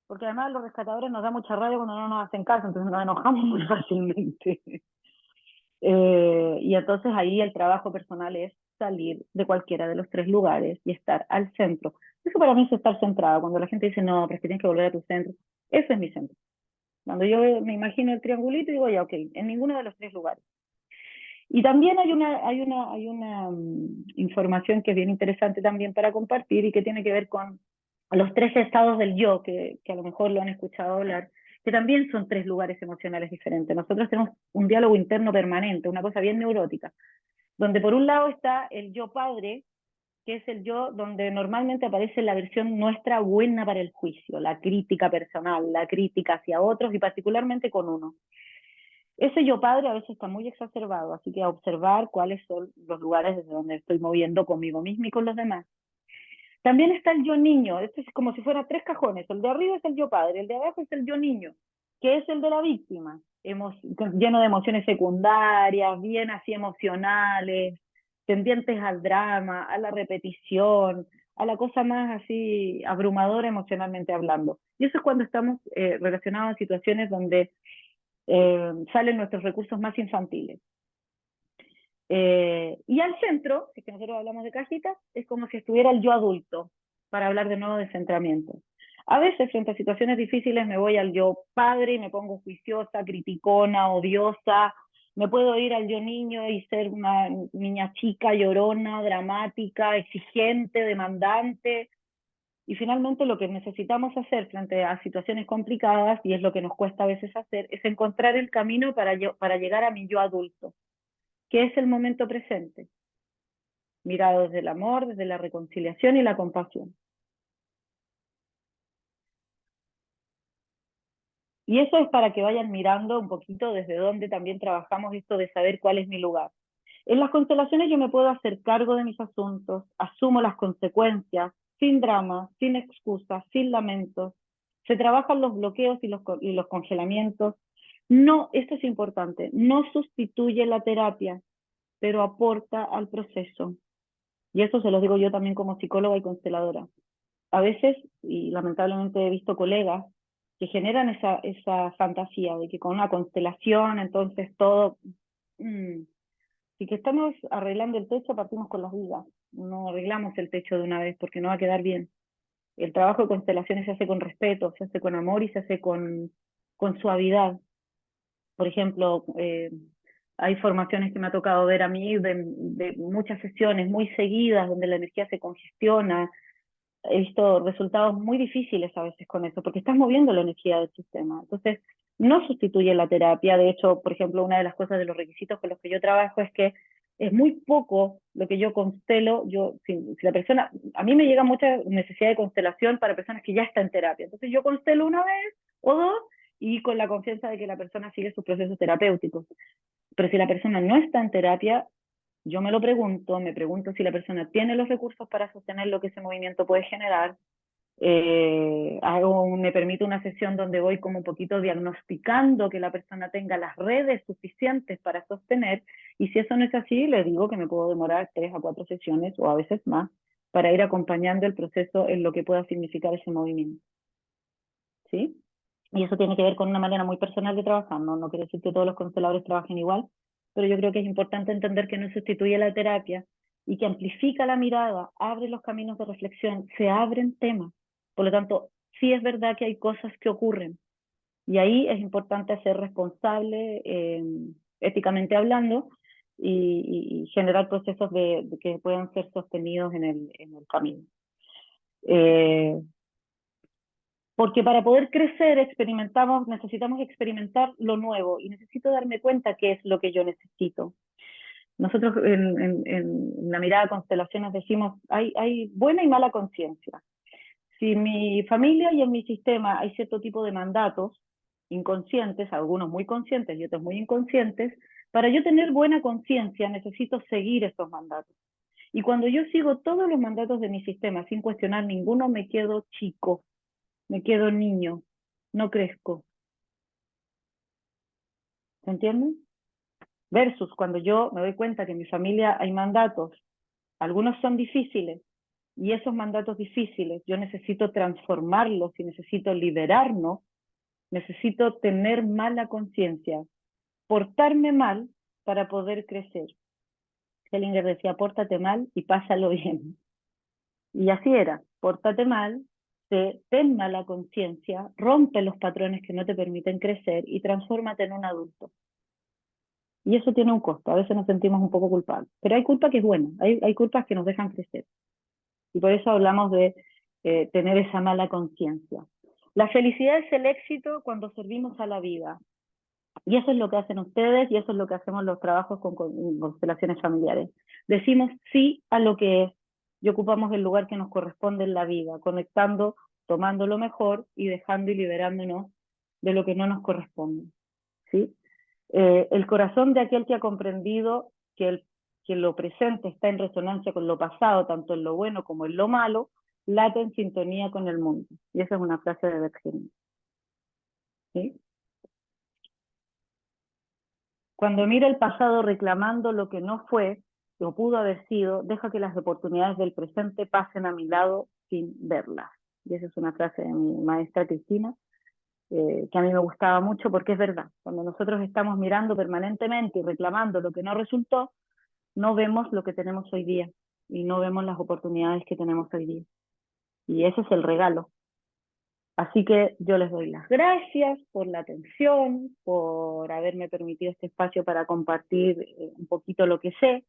A: Porque además los rescatadores nos da mucha rabia cuando no nos hacen caso, entonces nos enojamos muy fácilmente. Y entonces ahí el trabajo personal es salir de cualquiera de los tres lugares y estar al centro. Eso para mí es estar centrado. Cuando la gente dice, no, pero es que tienes que volver a tu centro. Ese es mi centro. Cuando yo me imagino el triangulito, digo, ya, ok, en ninguno de los tres lugares. Y también hay una información que es bien interesante también para compartir y que tiene que ver con los tres estados del yo, que a lo mejor lo han escuchado hablar, que también son tres lugares emocionales diferentes. Nosotros tenemos un diálogo interno permanente, una cosa bien neurótica, donde por un lado está el yo padre, que es el yo donde normalmente aparece la versión nuestra buena para el juicio, la crítica personal, la crítica hacia otros y particularmente con uno. Ese yo padre a veces está muy exacerbado, así que a observar cuáles son los lugares desde donde estoy moviendo conmigo mismo y con los demás. También está el yo niño, esto es como si fuera tres cajones, el de arriba es el yo padre, el de abajo es el yo niño, que es el de la víctima, lleno de emociones secundarias, bien así emocionales, tendientes al drama, a la repetición, a la cosa más así abrumadora emocionalmente hablando. Y eso es cuando estamos relacionados a situaciones donde salen nuestros recursos más infantiles. Y al centro, si es que nosotros hablamos de cajitas, es como si estuviera el yo adulto, para hablar de nuevo de centramiento. A veces, frente a situaciones difíciles, me voy al yo padre y me pongo juiciosa, criticona, odiosa. Me puedo ir al yo niño y ser una niña chica, llorona, dramática, exigente, demandante. Y finalmente lo que necesitamos hacer frente a situaciones complicadas, y es lo que nos cuesta a veces hacer, es encontrar el camino para llegar a mi yo adulto, que es el momento presente, mirado desde el amor, desde la reconciliación y la compasión. Y eso es para que vayan mirando un poquito desde dónde también trabajamos esto de saber cuál es mi lugar. En las constelaciones yo me puedo hacer cargo de mis asuntos, asumo las consecuencias, sin drama, sin excusas, sin lamentos. Se trabajan los bloqueos y los congelamientos. No, esto es importante, no sustituye la terapia, pero aporta al proceso. Y eso se lo digo yo también como psicóloga y consteladora. A veces, y lamentablemente he visto colegas que generan esa fantasía de que con una constelación entonces todo... Si que estamos arreglando el techo, partimos con las vigas. No arreglamos el techo de una vez porque no va a quedar bien. El trabajo de constelaciones se hace con respeto, se hace con amor y se hace con suavidad. Por ejemplo, hay formaciones que me ha tocado ver a mí de muchas sesiones muy seguidas donde la energía se congestiona. He visto resultados muy difíciles a veces con eso, porque estás moviendo la energía del sistema. Entonces, no sustituye la terapia. De hecho, por ejemplo, una de las cosas de los requisitos con los que yo trabajo es que es muy poco lo que yo constelo. Si la persona, a mí me llega mucha necesidad de constelación para personas que ya están en terapia. Entonces, yo constelo una vez o dos y con la confianza de que la persona sigue sus procesos terapéuticos. Pero si la persona no está en terapia, yo me pregunto si la persona tiene los recursos para sostener lo que ese movimiento puede generar. Me permito una sesión donde voy como un poquito diagnosticando que la persona tenga las redes suficientes para sostener, y si eso no es así, le digo que me puedo demorar 3 a 4 sesiones o a veces más para ir acompañando el proceso en lo que pueda significar ese movimiento. ¿Sí? Y eso tiene que ver con una manera muy personal de trabajar. No quiere decir que todos los consteladores trabajen igual, pero yo creo que es importante entender que no sustituye la terapia y que amplifica la mirada, abre los caminos de reflexión, se abren temas. Por lo tanto, sí es verdad que hay cosas que ocurren y ahí es importante ser responsable, éticamente hablando, y generar procesos de que puedan ser sostenidos en el camino. Porque para poder crecer necesitamos experimentar lo nuevo y necesito darme cuenta qué es lo que yo necesito. Nosotros en la mirada de constelaciones decimos, hay buena y mala conciencia. Si en mi familia y en mi sistema hay cierto tipo de mandatos inconscientes, algunos muy conscientes y otros muy inconscientes, para yo tener buena conciencia necesito seguir esos mandatos. Y cuando yo sigo todos los mandatos de mi sistema sin cuestionar ninguno, me quedo chico, me quedo niño, no crezco. ¿Se entienden? Versus cuando yo me doy cuenta que en mi familia hay mandatos, algunos son difíciles, y esos mandatos difíciles yo necesito transformarlos y necesito liberarnos, necesito tener mala conciencia, portarme mal para poder crecer. Hellinger decía, pórtate mal y pásalo bien. Y así era, pórtate mal, ten mala conciencia, rompe los patrones que no te permiten crecer y transfórmate en un adulto. Y eso tiene un costo, a veces nos sentimos un poco culpables, pero hay culpa que es buena, hay culpas que nos dejan crecer. Y por eso hablamos de tener esa mala conciencia. La felicidad es el éxito cuando servimos a la vida. Y eso es lo que hacen ustedes y eso es lo que hacemos los trabajos con constelaciones familiares. Decimos sí a lo que es y ocupamos el lugar que nos corresponde en la vida, conectando, tomando lo mejor y dejando y liberándonos de lo que no nos corresponde. ¿Sí? El corazón de aquel que ha comprendido que lo presente está en resonancia con lo pasado, tanto en lo bueno como en lo malo, late en sintonía con el mundo. Y esa es una frase de Virginia. ¿Sí? Cuando mira el pasado reclamando lo que no fue o pudo haber sido, deja que las oportunidades del presente pasen a mi lado sin verlas. Y esa es una frase de mi maestra Cristina, que a mí me gustaba mucho porque es verdad. Cuando nosotros estamos mirando permanentemente y reclamando lo que no resultó, no vemos lo que tenemos hoy día y no vemos las oportunidades que tenemos hoy día. Y ese es el regalo. Así que yo les doy las gracias por la atención, por haberme permitido este espacio para compartir un poquito lo que sé,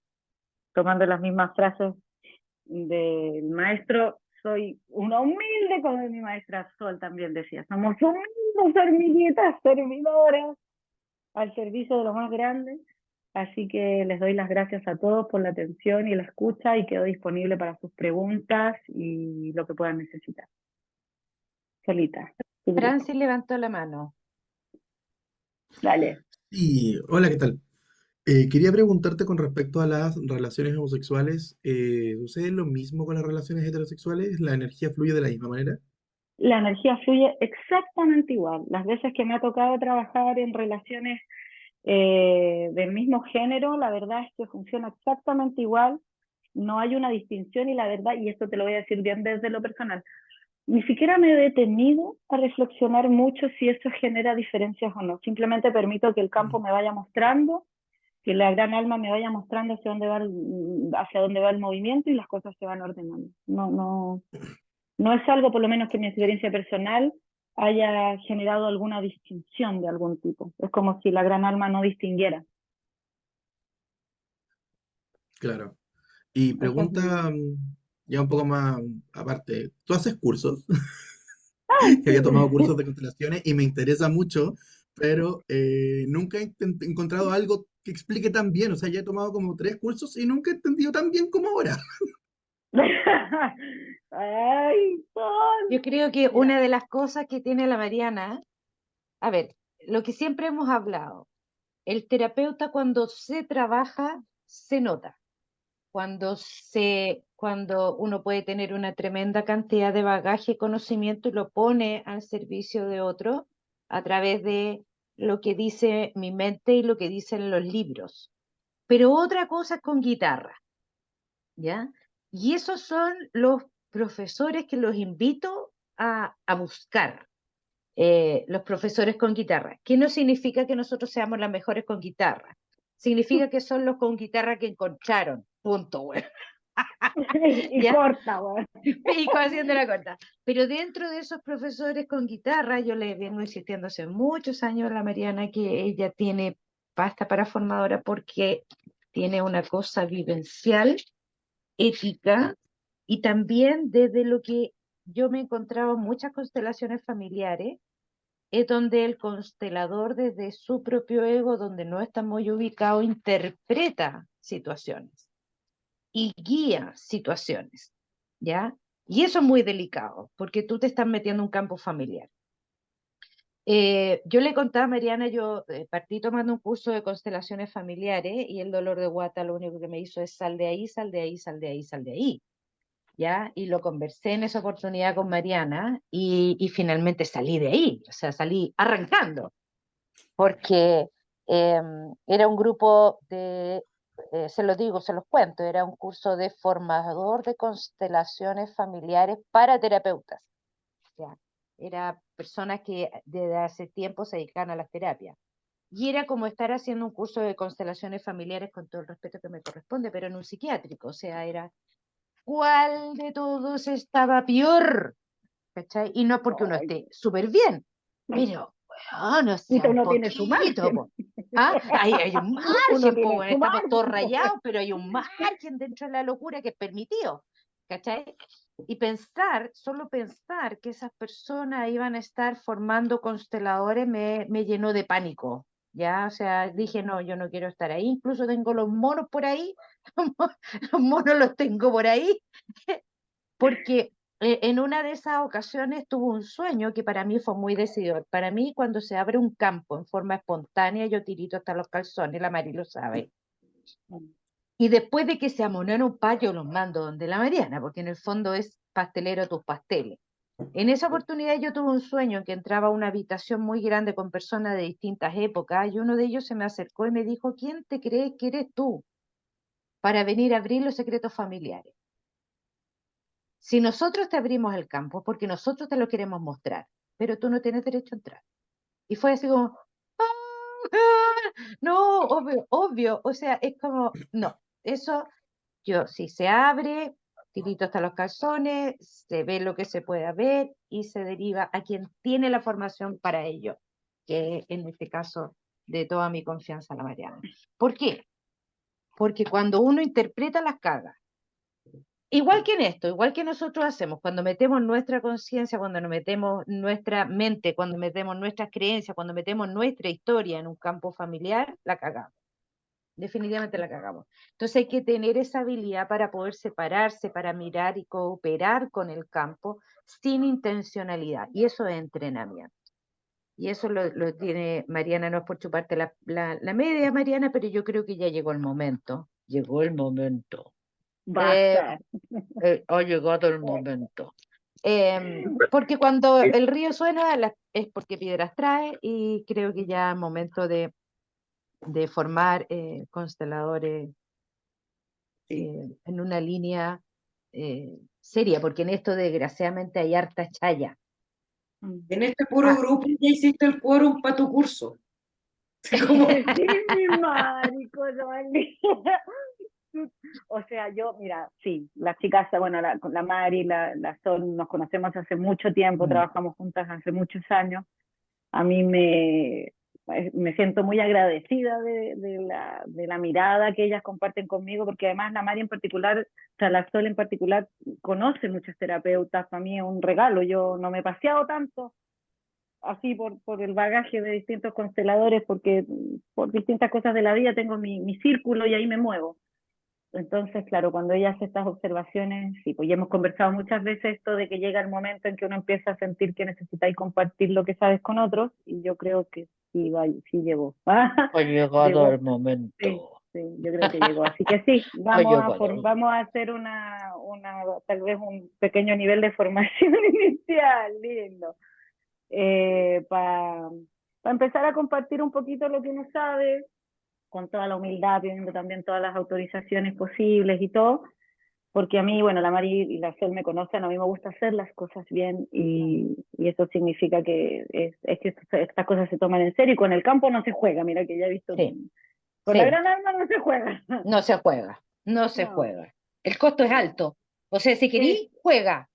A: tomando las mismas frases del maestro. Soy una humilde, como mi maestra Sol también decía, somos humildes hormiguitas servidoras al servicio de lo más grande. Así que les doy las gracias a todos por la atención y la escucha y quedo disponible para sus preguntas y lo que puedan necesitar. Solita.
B: Francis levantó la mano.
A: Dale.
F: Y hola, ¿qué tal? Quería preguntarte con respecto a las relaciones homosexuales. ¿Sucede lo mismo con las relaciones heterosexuales? ¿La energía fluye de la misma manera?
A: La energía fluye exactamente igual. Las veces que me ha tocado trabajar en relaciones del mismo género, la verdad es que funciona exactamente igual. No hay una distinción y la verdad, y esto te lo voy a decir bien desde lo personal, ni siquiera me he detenido a reflexionar mucho si eso genera diferencias o no. Simplemente permito que el campo me vaya mostrando, que la gran alma me vaya mostrando hacia dónde va el movimiento y las cosas se van ordenando. No es algo, por lo menos que en mi experiencia personal, haya generado alguna distinción de algún tipo. Es como si la gran alma no distinguiera.
F: Claro. Y
A: Esa es
F: pregunta ya un poco más aparte. ¿Tú haces cursos? Que había tomado
A: mi...
F: cursos de constelaciones y me interesa mucho, pero nunca he encontrado algo que explique tan bien. O sea, ya he tomado como 3 cursos y nunca he entendido tan bien como ahora.
A: Ay,
B: Yo
A: Sol.
B: creo que
A: Ya.
B: una de las cosas que tiene la Mariana, a ver, lo que siempre hemos hablado, el terapeuta cuando se trabaja se nota. Cuando uno puede tener una tremenda cantidad de bagaje y conocimiento y lo pone al servicio de otro a través de lo que dice mi mente y lo que dicen los libros. Pero otra cosa es con guitarra, ¿ya? Y esos son los profesores que los invito a buscar, los profesores con guitarra, que no significa que nosotros seamos las mejores con guitarra, significa que son los con guitarra que encontraron, punto, güey.
A: Y
B: ¿Ya?
A: corta, güey.
B: Y haciendo la corta. Pero dentro de esos profesores con guitarra, yo le vengo insistiendo hace muchos años a la Mariana que ella tiene pasta para formadora porque tiene una cosa vivencial, ética, y también desde lo que yo me he encontrado en muchas constelaciones familiares, es donde el constelador desde su propio ego, donde no está muy ubicado, interpreta situaciones y guía situaciones, ¿ya? Y eso es muy delicado, porque tú te estás metiendo en un campo familiar. Yo le contaba a Mariana, yo partí tomando un curso de constelaciones familiares y el dolor de guata lo único que me hizo es sal de ahí, sal de ahí, sal de ahí, sal de ahí, ¿ya? Y lo conversé en esa oportunidad con Mariana y finalmente salí de ahí, o sea, salí arrancando, porque eh, era un grupo de, se los digo, se los cuento, era un curso de formador de constelaciones familiares para terapeutas, ¿ya? Era personas que desde hace tiempo se dedican a las terapias. Y era como estar haciendo un curso de constelaciones familiares con todo el respeto que me corresponde, pero en un psiquiátrico, o sea, era ¿cuál de todos estaba peor? ¿Cachai? Y no porque uno
A: Ay,
B: esté súper bien, pero, bueno, o sea, un
A: uno tiene su
B: poquito,
A: margen.
B: po. ¿Ah? Hay un
A: Uno
B: margen, po,
A: tiene
B: bueno,
A: su
B: estamos todos
A: margen, pues.
B: rayados, pero hay un margen dentro de la locura que es permitido, ¿cachai? Y pensar, solo pensar que esas personas iban a estar formando consteladores me llenó de pánico, ¿ya? O sea, dije, no, yo no quiero estar ahí, incluso tengo los monos por ahí, los monos los tengo por ahí, porque en una de esas ocasiones tuve un sueño que para mí fue muy decidor. Para mí, cuando se abre un campo en forma espontánea, yo tirito hasta los calzones, la Mari lo sabe. Y después de que se amonaron un payo, los mando donde la Mariana, porque en el fondo es pastelero tus pasteles. En esa oportunidad yo tuve un sueño en que entraba a una habitación muy grande con personas de distintas épocas y uno de ellos se me acercó y me dijo, ¿quién te crees que eres tú para venir a abrir los secretos familiares? Si nosotros te abrimos el campo, porque nosotros te lo queremos mostrar, pero tú no tienes derecho a entrar. Y fue así como, no, obvio, obvio, o sea, es como, no, eso, yo, si se abre, tirito hasta los calzones, se ve lo que se pueda ver y se deriva a quien tiene la formación para ello, que en este caso, de toda mi confianza, la Mariana. ¿Por qué? Porque cuando uno interpreta las cargas, igual que en esto, igual que nosotros hacemos, cuando metemos nuestra conciencia, cuando nos metemos nuestra mente, cuando metemos nuestras creencias, cuando metemos nuestra historia en un campo familiar, la cagamos. Definitivamente la cagamos. Entonces hay que tener esa habilidad para poder separarse, para mirar y cooperar con el campo sin intencionalidad. Y eso es entrenamiento. Y eso lo tiene Mariana, no es por chuparte la media, Mariana, pero yo creo que ya llegó el momento. Llegó el momento.
A: Basta.
B: Ha llegado el momento. Porque cuando el río suena es porque piedras trae y creo que ya es momento de formar consteladores en una línea seria, porque en esto desgraciadamente hay harta chaya.
H: En este puro
B: Ah.
H: grupo ya hiciste el quórum para tu curso. Como,
A: Sí, mi marico, no, o sea, yo, mira, sí, las chicas, bueno, la Mari, la Sol, nos conocemos hace mucho tiempo, trabajamos juntas hace muchos años. A mí me siento muy agradecida de la mirada que ellas comparten conmigo, porque además la Mari en particular, o sea, la Sol en particular, conoce muchas terapeutas. Para mí es un regalo. Yo no me he paseado tanto así por el bagaje de distintos consteladores, porque por distintas cosas de la vida tengo mi círculo y ahí me muevo. Entonces, claro, cuando ella hace estas observaciones, sí, pues ya hemos conversado muchas veces esto de que llega el momento en que uno empieza a sentir que necesitáis compartir lo que sabes con otros, y yo creo que sí, sí llegó.
B: Ha llegado
A: Llegó.
B: el momento.
A: Sí, sí, yo creo que llegó. Así que sí, vamos a hacer tal vez un pequeño nivel de formación inicial, lindo, para empezar a compartir un poquito lo que uno sabe, con toda la humildad, pidiendo también todas las autorizaciones posibles y todo, porque a mí, bueno, la Mari y la Sol me conocen, a mí me gusta hacer las cosas bien, y eso significa que es que estas cosas se toman en serio, y con el campo no se juega. Mira que ya he visto
B: Sí,
A: con
B: sí.
A: la gran alma no se juega.
B: No se juega, no se
A: No.
B: juega. El costo es alto. O sea, si querís, juega,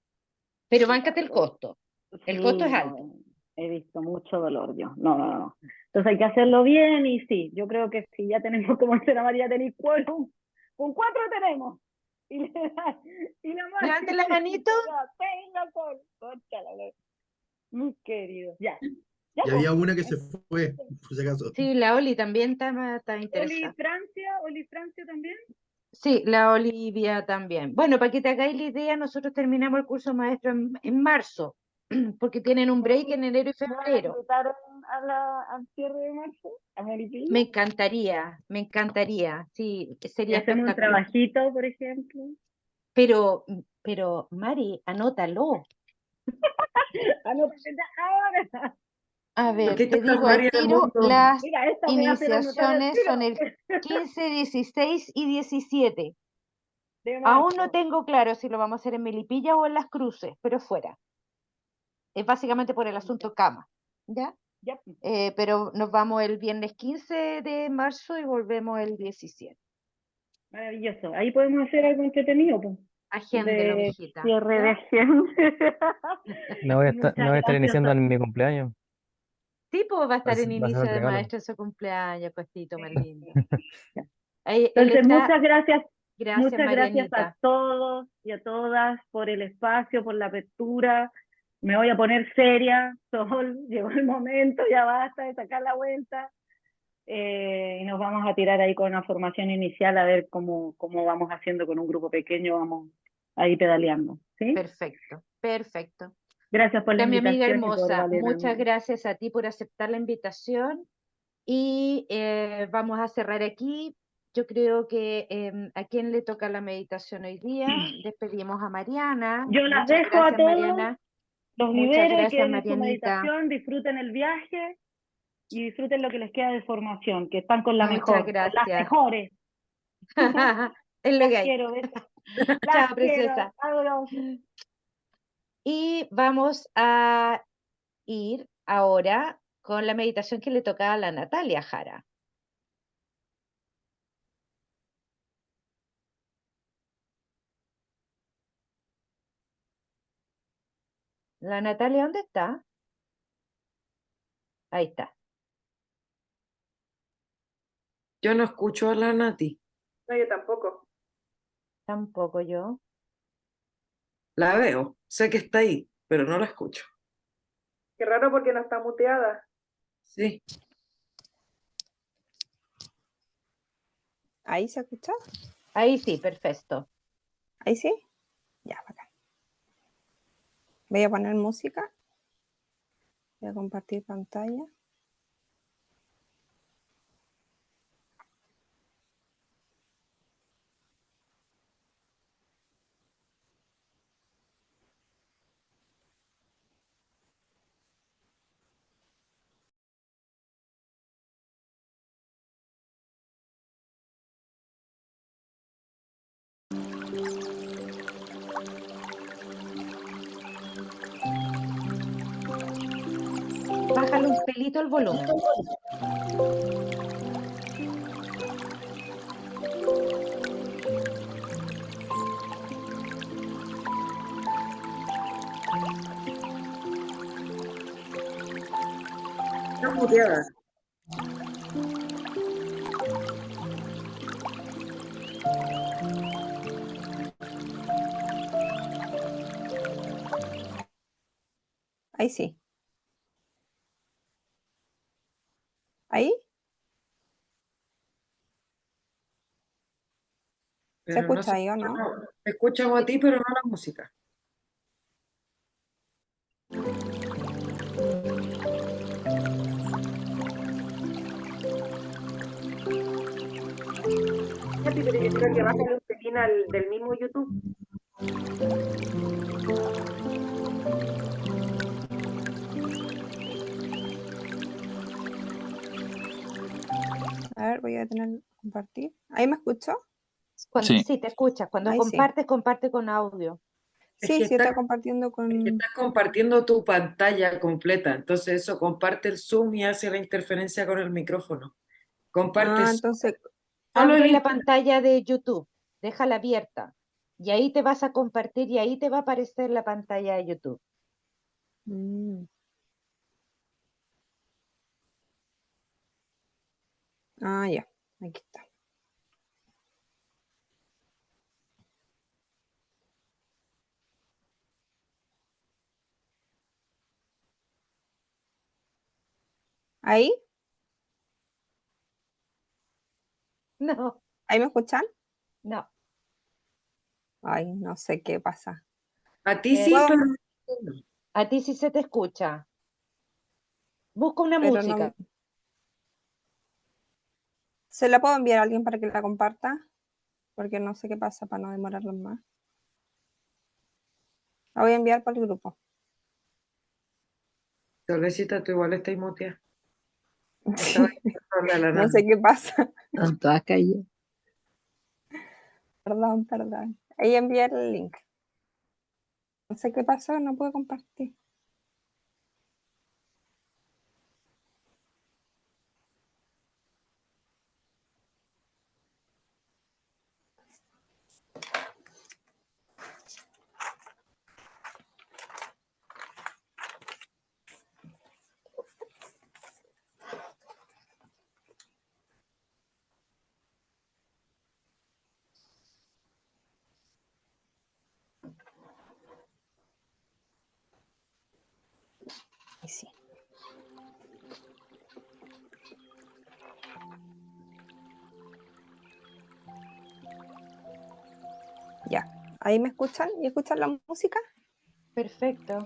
B: pero báncate el costo. El
A: Sí,
B: costo es
A: no,
B: alto.
A: he visto mucho dolor yo. No. Entonces hay que hacerlo bien, y sí, yo creo que si ya tenemos, como dice la María, tenéis quórum, con 4 tenemos. Y la Mari
B: Levanten la manito.
A: venga, córtala, muy querido. Ya
F: Y
A: pues.
F: había una que se fue, por si acaso.
B: Sí, la Oli también está interesada.
A: Oli Francia también.
B: Sí, la Olivia también. Bueno, para que te hagáis la idea, nosotros terminamos el curso maestro en marzo, porque tienen un break en enero y febrero.
A: ¿Invitaron al cierre de marzo? ¿A Maripilla?
B: Me encantaría, sí, sería
A: Hacemos un
B: espectacular.
A: trabajito, por ejemplo.
B: Pero Mari, anótalo.
A: Ahora.
B: A ver,
H: ¿por qué
B: te
H: tantas
B: digo al
H: Mari en el
B: tiro,
H: mundo?
B: las
A: Mira, esta me hace anotar al
B: iniciaciones son el
A: tiro.
B: 15, 16 y 17.
A: De
B: Aún no
A: marzo.
B: tengo claro si lo vamos a hacer en Melipilla o en Las Cruces, pero fuera. Es básicamente por el asunto cama, ¿ya?
A: Ya.
B: Pero nos vamos el viernes 15 de marzo y volvemos el 17.
A: Maravilloso. Ahí podemos hacer algo entretenido, pues.
B: Agéndelo,
A: De
B: mijita.
A: cierre de
B: ¿ya?
A: agenda.
E: Me voy a
A: Muchas
E: estar
A: gracias.
E: iniciando en mi cumpleaños.
B: Sí, pues va a estar en
E: Va a ser el
B: inicio de
E: regalo.
B: maestro en su cumpleaños, cosito más
A: Sí.
B: lindo. Él
A: Entonces,
B: está,
A: muchas
B: gracias
A: gracias a
B: Marianita.
A: todos y a todas por el espacio, por la apertura. Me voy a poner seria, Sol, llegó el momento, ya basta de sacar la vuelta. Y nos vamos a tirar ahí con una formación inicial, a ver cómo vamos haciendo con un grupo pequeño, vamos ahí pedaleando. ¿Sí?
B: Perfecto, perfecto.
A: Gracias por la
B: Ya, mi amiga
A: invitación y por
B: hermosa, muchas
A: valerme.
B: gracias a ti por aceptar la invitación y vamos a cerrar aquí. Yo creo que a quién le toca la meditación hoy día. Despedimos a Mariana.
A: Yo las
B: Muchas
A: dejo a
B: gracias,
A: todos,
B: Mariana.
A: los
B: Muchas
A: libero,
B: gracias,
A: queden en su
B: Marianita.
A: meditación, disfruten el viaje y disfruten lo que les queda de formación, que están con
B: Muchas
A: con las
B: gracias.
A: mejores.
B: Es lo que
A: Las
B: hay.
A: quiero, besos. Las
B: Chao,
A: quiero,
B: princesa.
A: adiós.
B: Y vamos a ir ahora con la meditación que le toca a la Natalia Jara. ¿La Natalia dónde está? Ahí está.
H: Yo no escucho a la Nati.
C: No, yo tampoco.
B: Tampoco yo.
H: La veo, sé que está ahí, pero no la escucho.
C: Qué raro porque no está muteada.
H: Sí.
I: ¿Ahí se escucha?
B: Ahí sí, perfecto.
I: ¿Ahí sí? Ya, bacán. Voy a poner música. Voy a compartir pantalla.
B: Bájale un pelito el volumen.
H: Está muteada.
I: Ahí sí. ¿Ahí? ¿Se
H: Pero no
I: escucha ahí o no?
H: te escuchamos a ti, pero no la música.
C: Katy, pero yo creo que bájale un pelín del mismo YouTube.
I: A ver, voy a tener compartir. ¿Ahí me escuchó?
D: Sí.
B: Sí, te escuchas. Cuando
I: Ahí sí.
B: compartes, comparte con audio.
H: Es
I: Sí,
H: que
I: sí, está compartiendo con...
H: estás compartiendo tu pantalla completa, entonces eso comparte el Zoom y hace la interferencia con el micrófono. Comparte
I: entonces...
H: solo
B: Abre
H: el
B: la pantalla de YouTube, déjala abierta. Y ahí te vas a compartir y ahí te va a aparecer la pantalla de YouTube.
I: ya, aquí está. ¿Ahí?
B: No,
I: ¿Ahí me escuchan?
B: no.
I: Ay, no sé qué pasa.
H: A ti sí,
I: ¿Puedo?
H: pero
B: A ti sí se te escucha. Busca una
I: Pero
B: música.
I: no... ¿Se la puedo enviar a alguien para que la comparta? Porque no sé qué pasa para no demorarlo más. La voy a enviar por el grupo.
H: Solecita, tú igual estás muteada. Estaba diciéndole a la
I: No
H: nana.
I: sé qué pasa.
J: Están todas calladas.
I: Perdón. Ahí envié el link. No sé qué pasó, no puedo compartir. Y sí. Ya. ¿Ahí me escuchan? ¿Y escuchan la música?
B: Perfecto.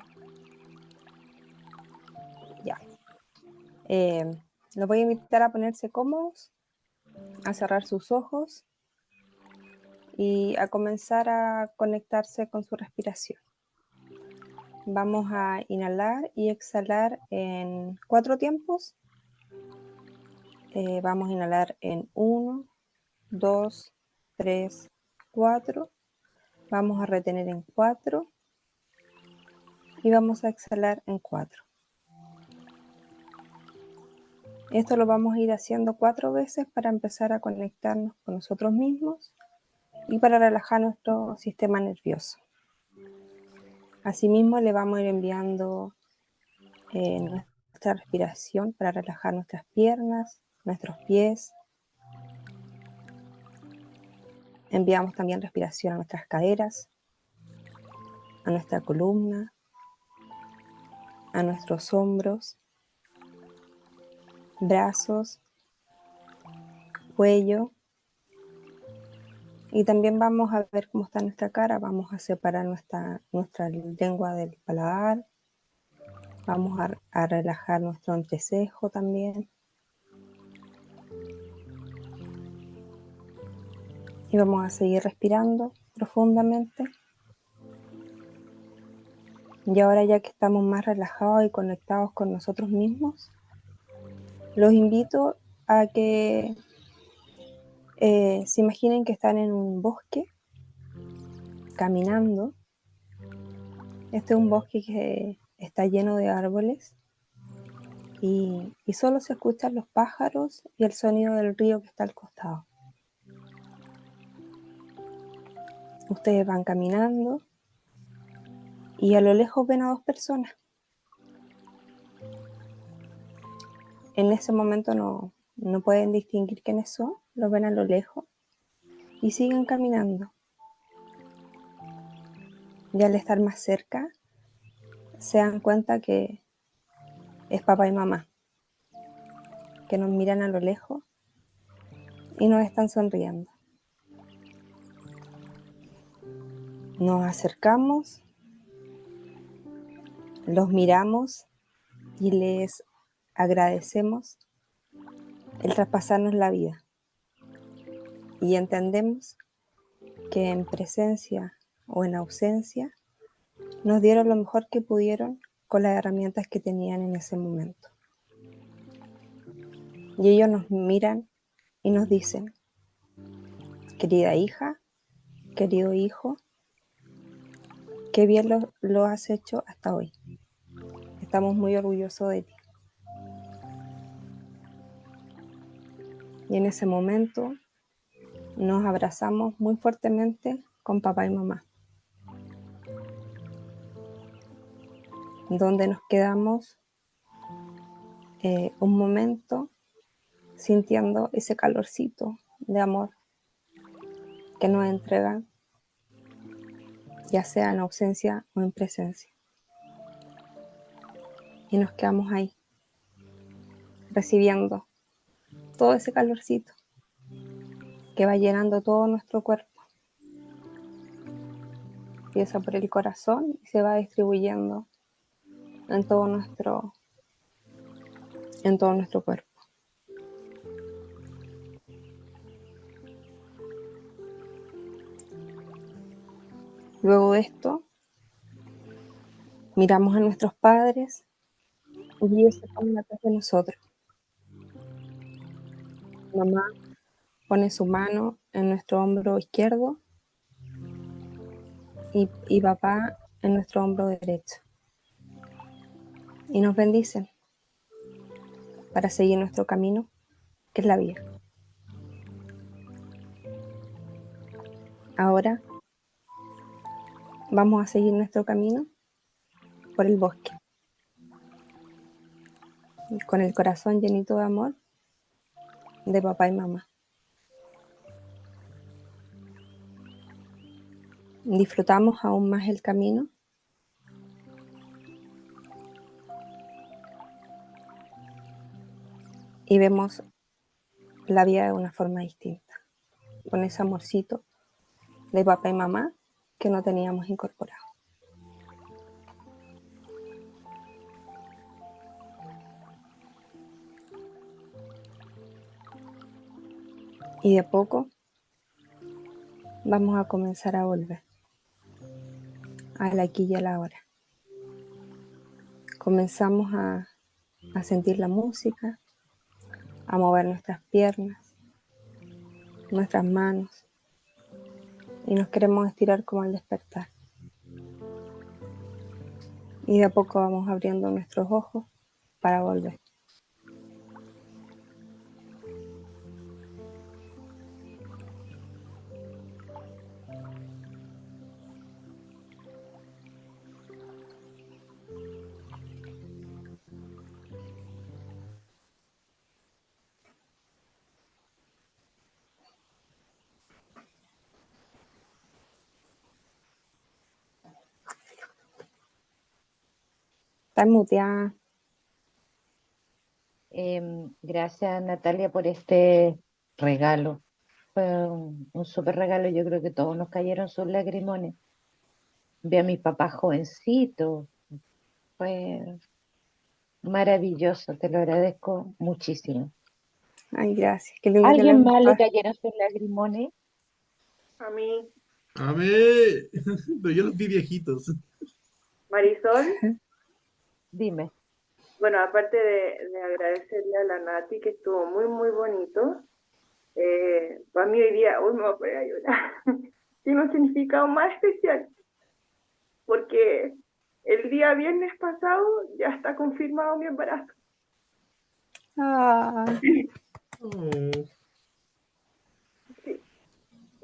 I: Ya. Los voy a invitar a ponerse cómodos, a cerrar sus ojos y a comenzar a conectarse con su respiración. Vamos a inhalar y exhalar en 4 tiempos. Vamos a inhalar en 1, 2, 3, 4. Vamos a retener en 4 y vamos a exhalar en 4. Esto lo vamos a ir haciendo 4 veces para empezar a conectarnos con nosotros mismos y para relajar nuestro sistema nervioso. Asimismo, le vamos a ir enviando nuestra respiración para relajar nuestras piernas, nuestros pies. Enviamos también respiración a nuestras caderas, a nuestra columna, a nuestros hombros, brazos, cuello. Y también vamos a ver cómo está nuestra cara. Vamos a separar nuestra lengua del paladar. Vamos a relajar nuestro entrecejo también. Y vamos a seguir respirando profundamente. Y ahora, ya que estamos más relajados y conectados con nosotros mismos, los invito a que se imaginen que están en un bosque caminando. Este es un bosque que está lleno de árboles y solo se escuchan los pájaros y el sonido del río que está al costado. Ustedes van caminando y a lo lejos ven a dos personas. En ese momento no pueden distinguir quiénes son, los ven a lo lejos y siguen caminando. Y al estar más cerca, se dan cuenta que es papá y mamá, que nos miran a lo lejos y nos están sonriendo. Nos acercamos, los miramos y les agradecemos el traspasarnos la vida. Y entendemos que en presencia o en ausencia nos dieron lo mejor que pudieron con las herramientas que tenían en ese momento. Y ellos nos miran y nos dicen: querida hija, querido hijo, qué bien lo has hecho hasta hoy. Estamos muy orgullosos de ti. Y en ese momento nos abrazamos muy fuertemente con papá y mamá, donde nos quedamos un momento sintiendo ese calorcito de amor que nos entregan, ya sea en ausencia o en presencia. Y nos quedamos ahí, recibiendo todo ese calorcito que va llenando todo nuestro cuerpo. Empieza por el corazón y se va distribuyendo en todo nuestro cuerpo. Luego de esto, miramos a nuestros padres y ellos se ponen atrás de nosotros. Mamá pone su mano en nuestro hombro izquierdo y papá en nuestro hombro derecho. Y nos bendicen para seguir nuestro camino, que es la vida. Ahora vamos a seguir nuestro camino por el bosque, con el corazón llenito de amor de papá y mamá. Disfrutamos aún más el camino y vemos la vida de una forma distinta, con ese amorcito de papá y mamá que no teníamos incorporado. Y de a poco vamos a comenzar a volver al aquí y a la hora. Comenzamos a sentir la música, a mover nuestras piernas, nuestras manos, y nos queremos estirar como al despertar. Y de a poco vamos abriendo nuestros ojos para volver. Estás muteada.
B: Gracias, Natalia, por este regalo. Fue un súper regalo. Yo creo que todos nos cayeron sus lagrimones. Vi a mi papá jovencito. Fue Maravilloso, te lo agradezco muchísimo.
I: Ay, gracias. Qué lindo que
B: ¿Alguien
I: les
B: más le
I: gustó.
B: cayeron sus lagrimones?
C: A mí,
F: Amén. Pero yo los vi viejitos.
C: Marisol,
B: Dime.
C: bueno, aparte de agradecerle a la Nati, que estuvo muy, muy bonito, para mí hoy día, uy, me voy a poner a llorar, tiene un significado más especial, porque el día viernes pasado ya está confirmado mi embarazo.
I: Ah,
F: Oh.
C: Sí.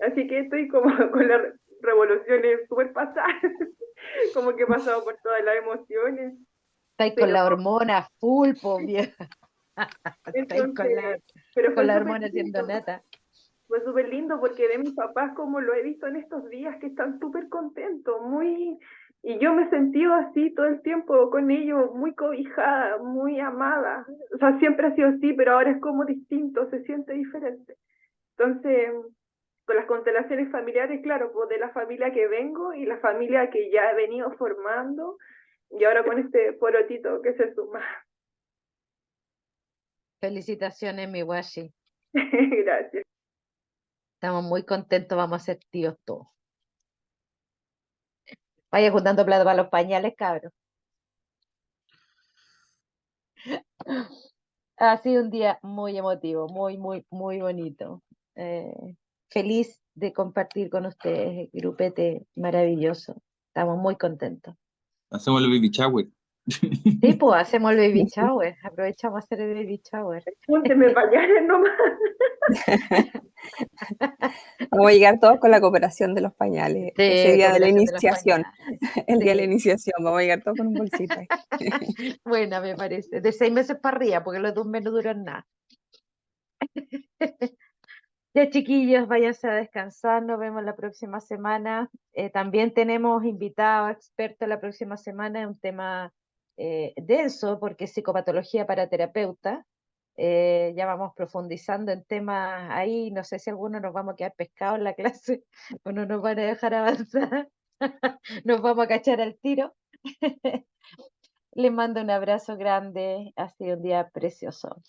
C: Así que estoy como con las revoluciones súper pasadas, como que he pasado por todas las emociones,
B: Estáis con
C: pero
B: la hormona full, po, vieja. Estáis
C: entonces, pero
B: con
C: fue
B: la
C: súper
B: hormona haciendo
C: lindo.
B: nata.
C: Fue súper lindo porque de mis papás, como lo he visto en estos días, que están súper contentos, muy... Y yo me he sentido así todo el tiempo con ellos, muy cobijada, muy amada. O sea, siempre ha sido así, pero ahora es como distinto, se siente diferente. Entonces, con las constelaciones familiares, claro, pues de la familia que vengo y la familia que ya he venido formando, y ahora con este porotito que se suma.
B: Felicitaciones, mi guachi.
C: Gracias.
B: Estamos muy contentos, vamos a ser tíos todos. Vaya juntando plata para los pañales, cabros. Ha sido un día muy emotivo, muy, muy, muy bonito. Feliz de compartir con ustedes, grupete maravilloso. Estamos muy contentos.
D: Hacemos el baby shower.
B: Sí, pues hacemos el baby shower. Aprovechamos a hacer el baby shower.
C: Júnteme pañales nomás.
I: vamos a llegar todos con la cooperación de los pañales. Ese
B: Sí,
I: día de la
B: cooperación de los
I: iniciación.
B: pañales.
I: El día de la
B: Sí.
I: iniciación. Vamos a llegar todos con un bolsito ahí.
B: Buena, me parece. De 6 meses para arriba, porque los de un mes no duran nada. Ya, chiquillos, váyanse a descansar. Nos vemos la próxima semana. También tenemos invitados expertos la próxima semana en un tema denso, porque es psicopatología para terapeuta. Ya vamos profundizando en temas ahí. No sé si algunos nos vamos a quedar pescados en la clase o no nos van a dejar avanzar. Nos vamos a cachar al tiro. Les mando un abrazo grande. Ha sido un día precioso.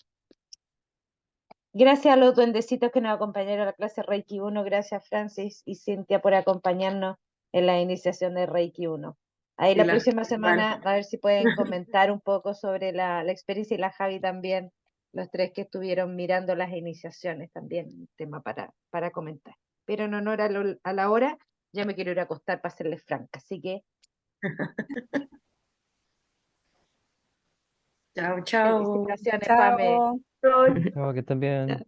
B: Gracias a los duendecitos que nos acompañaron a la clase Reiki 1. Gracias, Francis y Cintia, por acompañarnos en la iniciación de Reiki 1. Ahí
H: Y
B: la
H: la
B: próxima
H: Javi
B: semana,
H: igual.
B: a ver si pueden comentar un poco sobre la experiencia, y la Javi también, los tres que estuvieron mirando las iniciaciones también, un tema para comentar. Pero en honor a la hora, ya me quiero ir a acostar para serles franca. Así que
H: Chao, chao.
B: felicitaciones, Pame.
I: Chao.
C: Soy
E: Oh, que estén bien. Chao.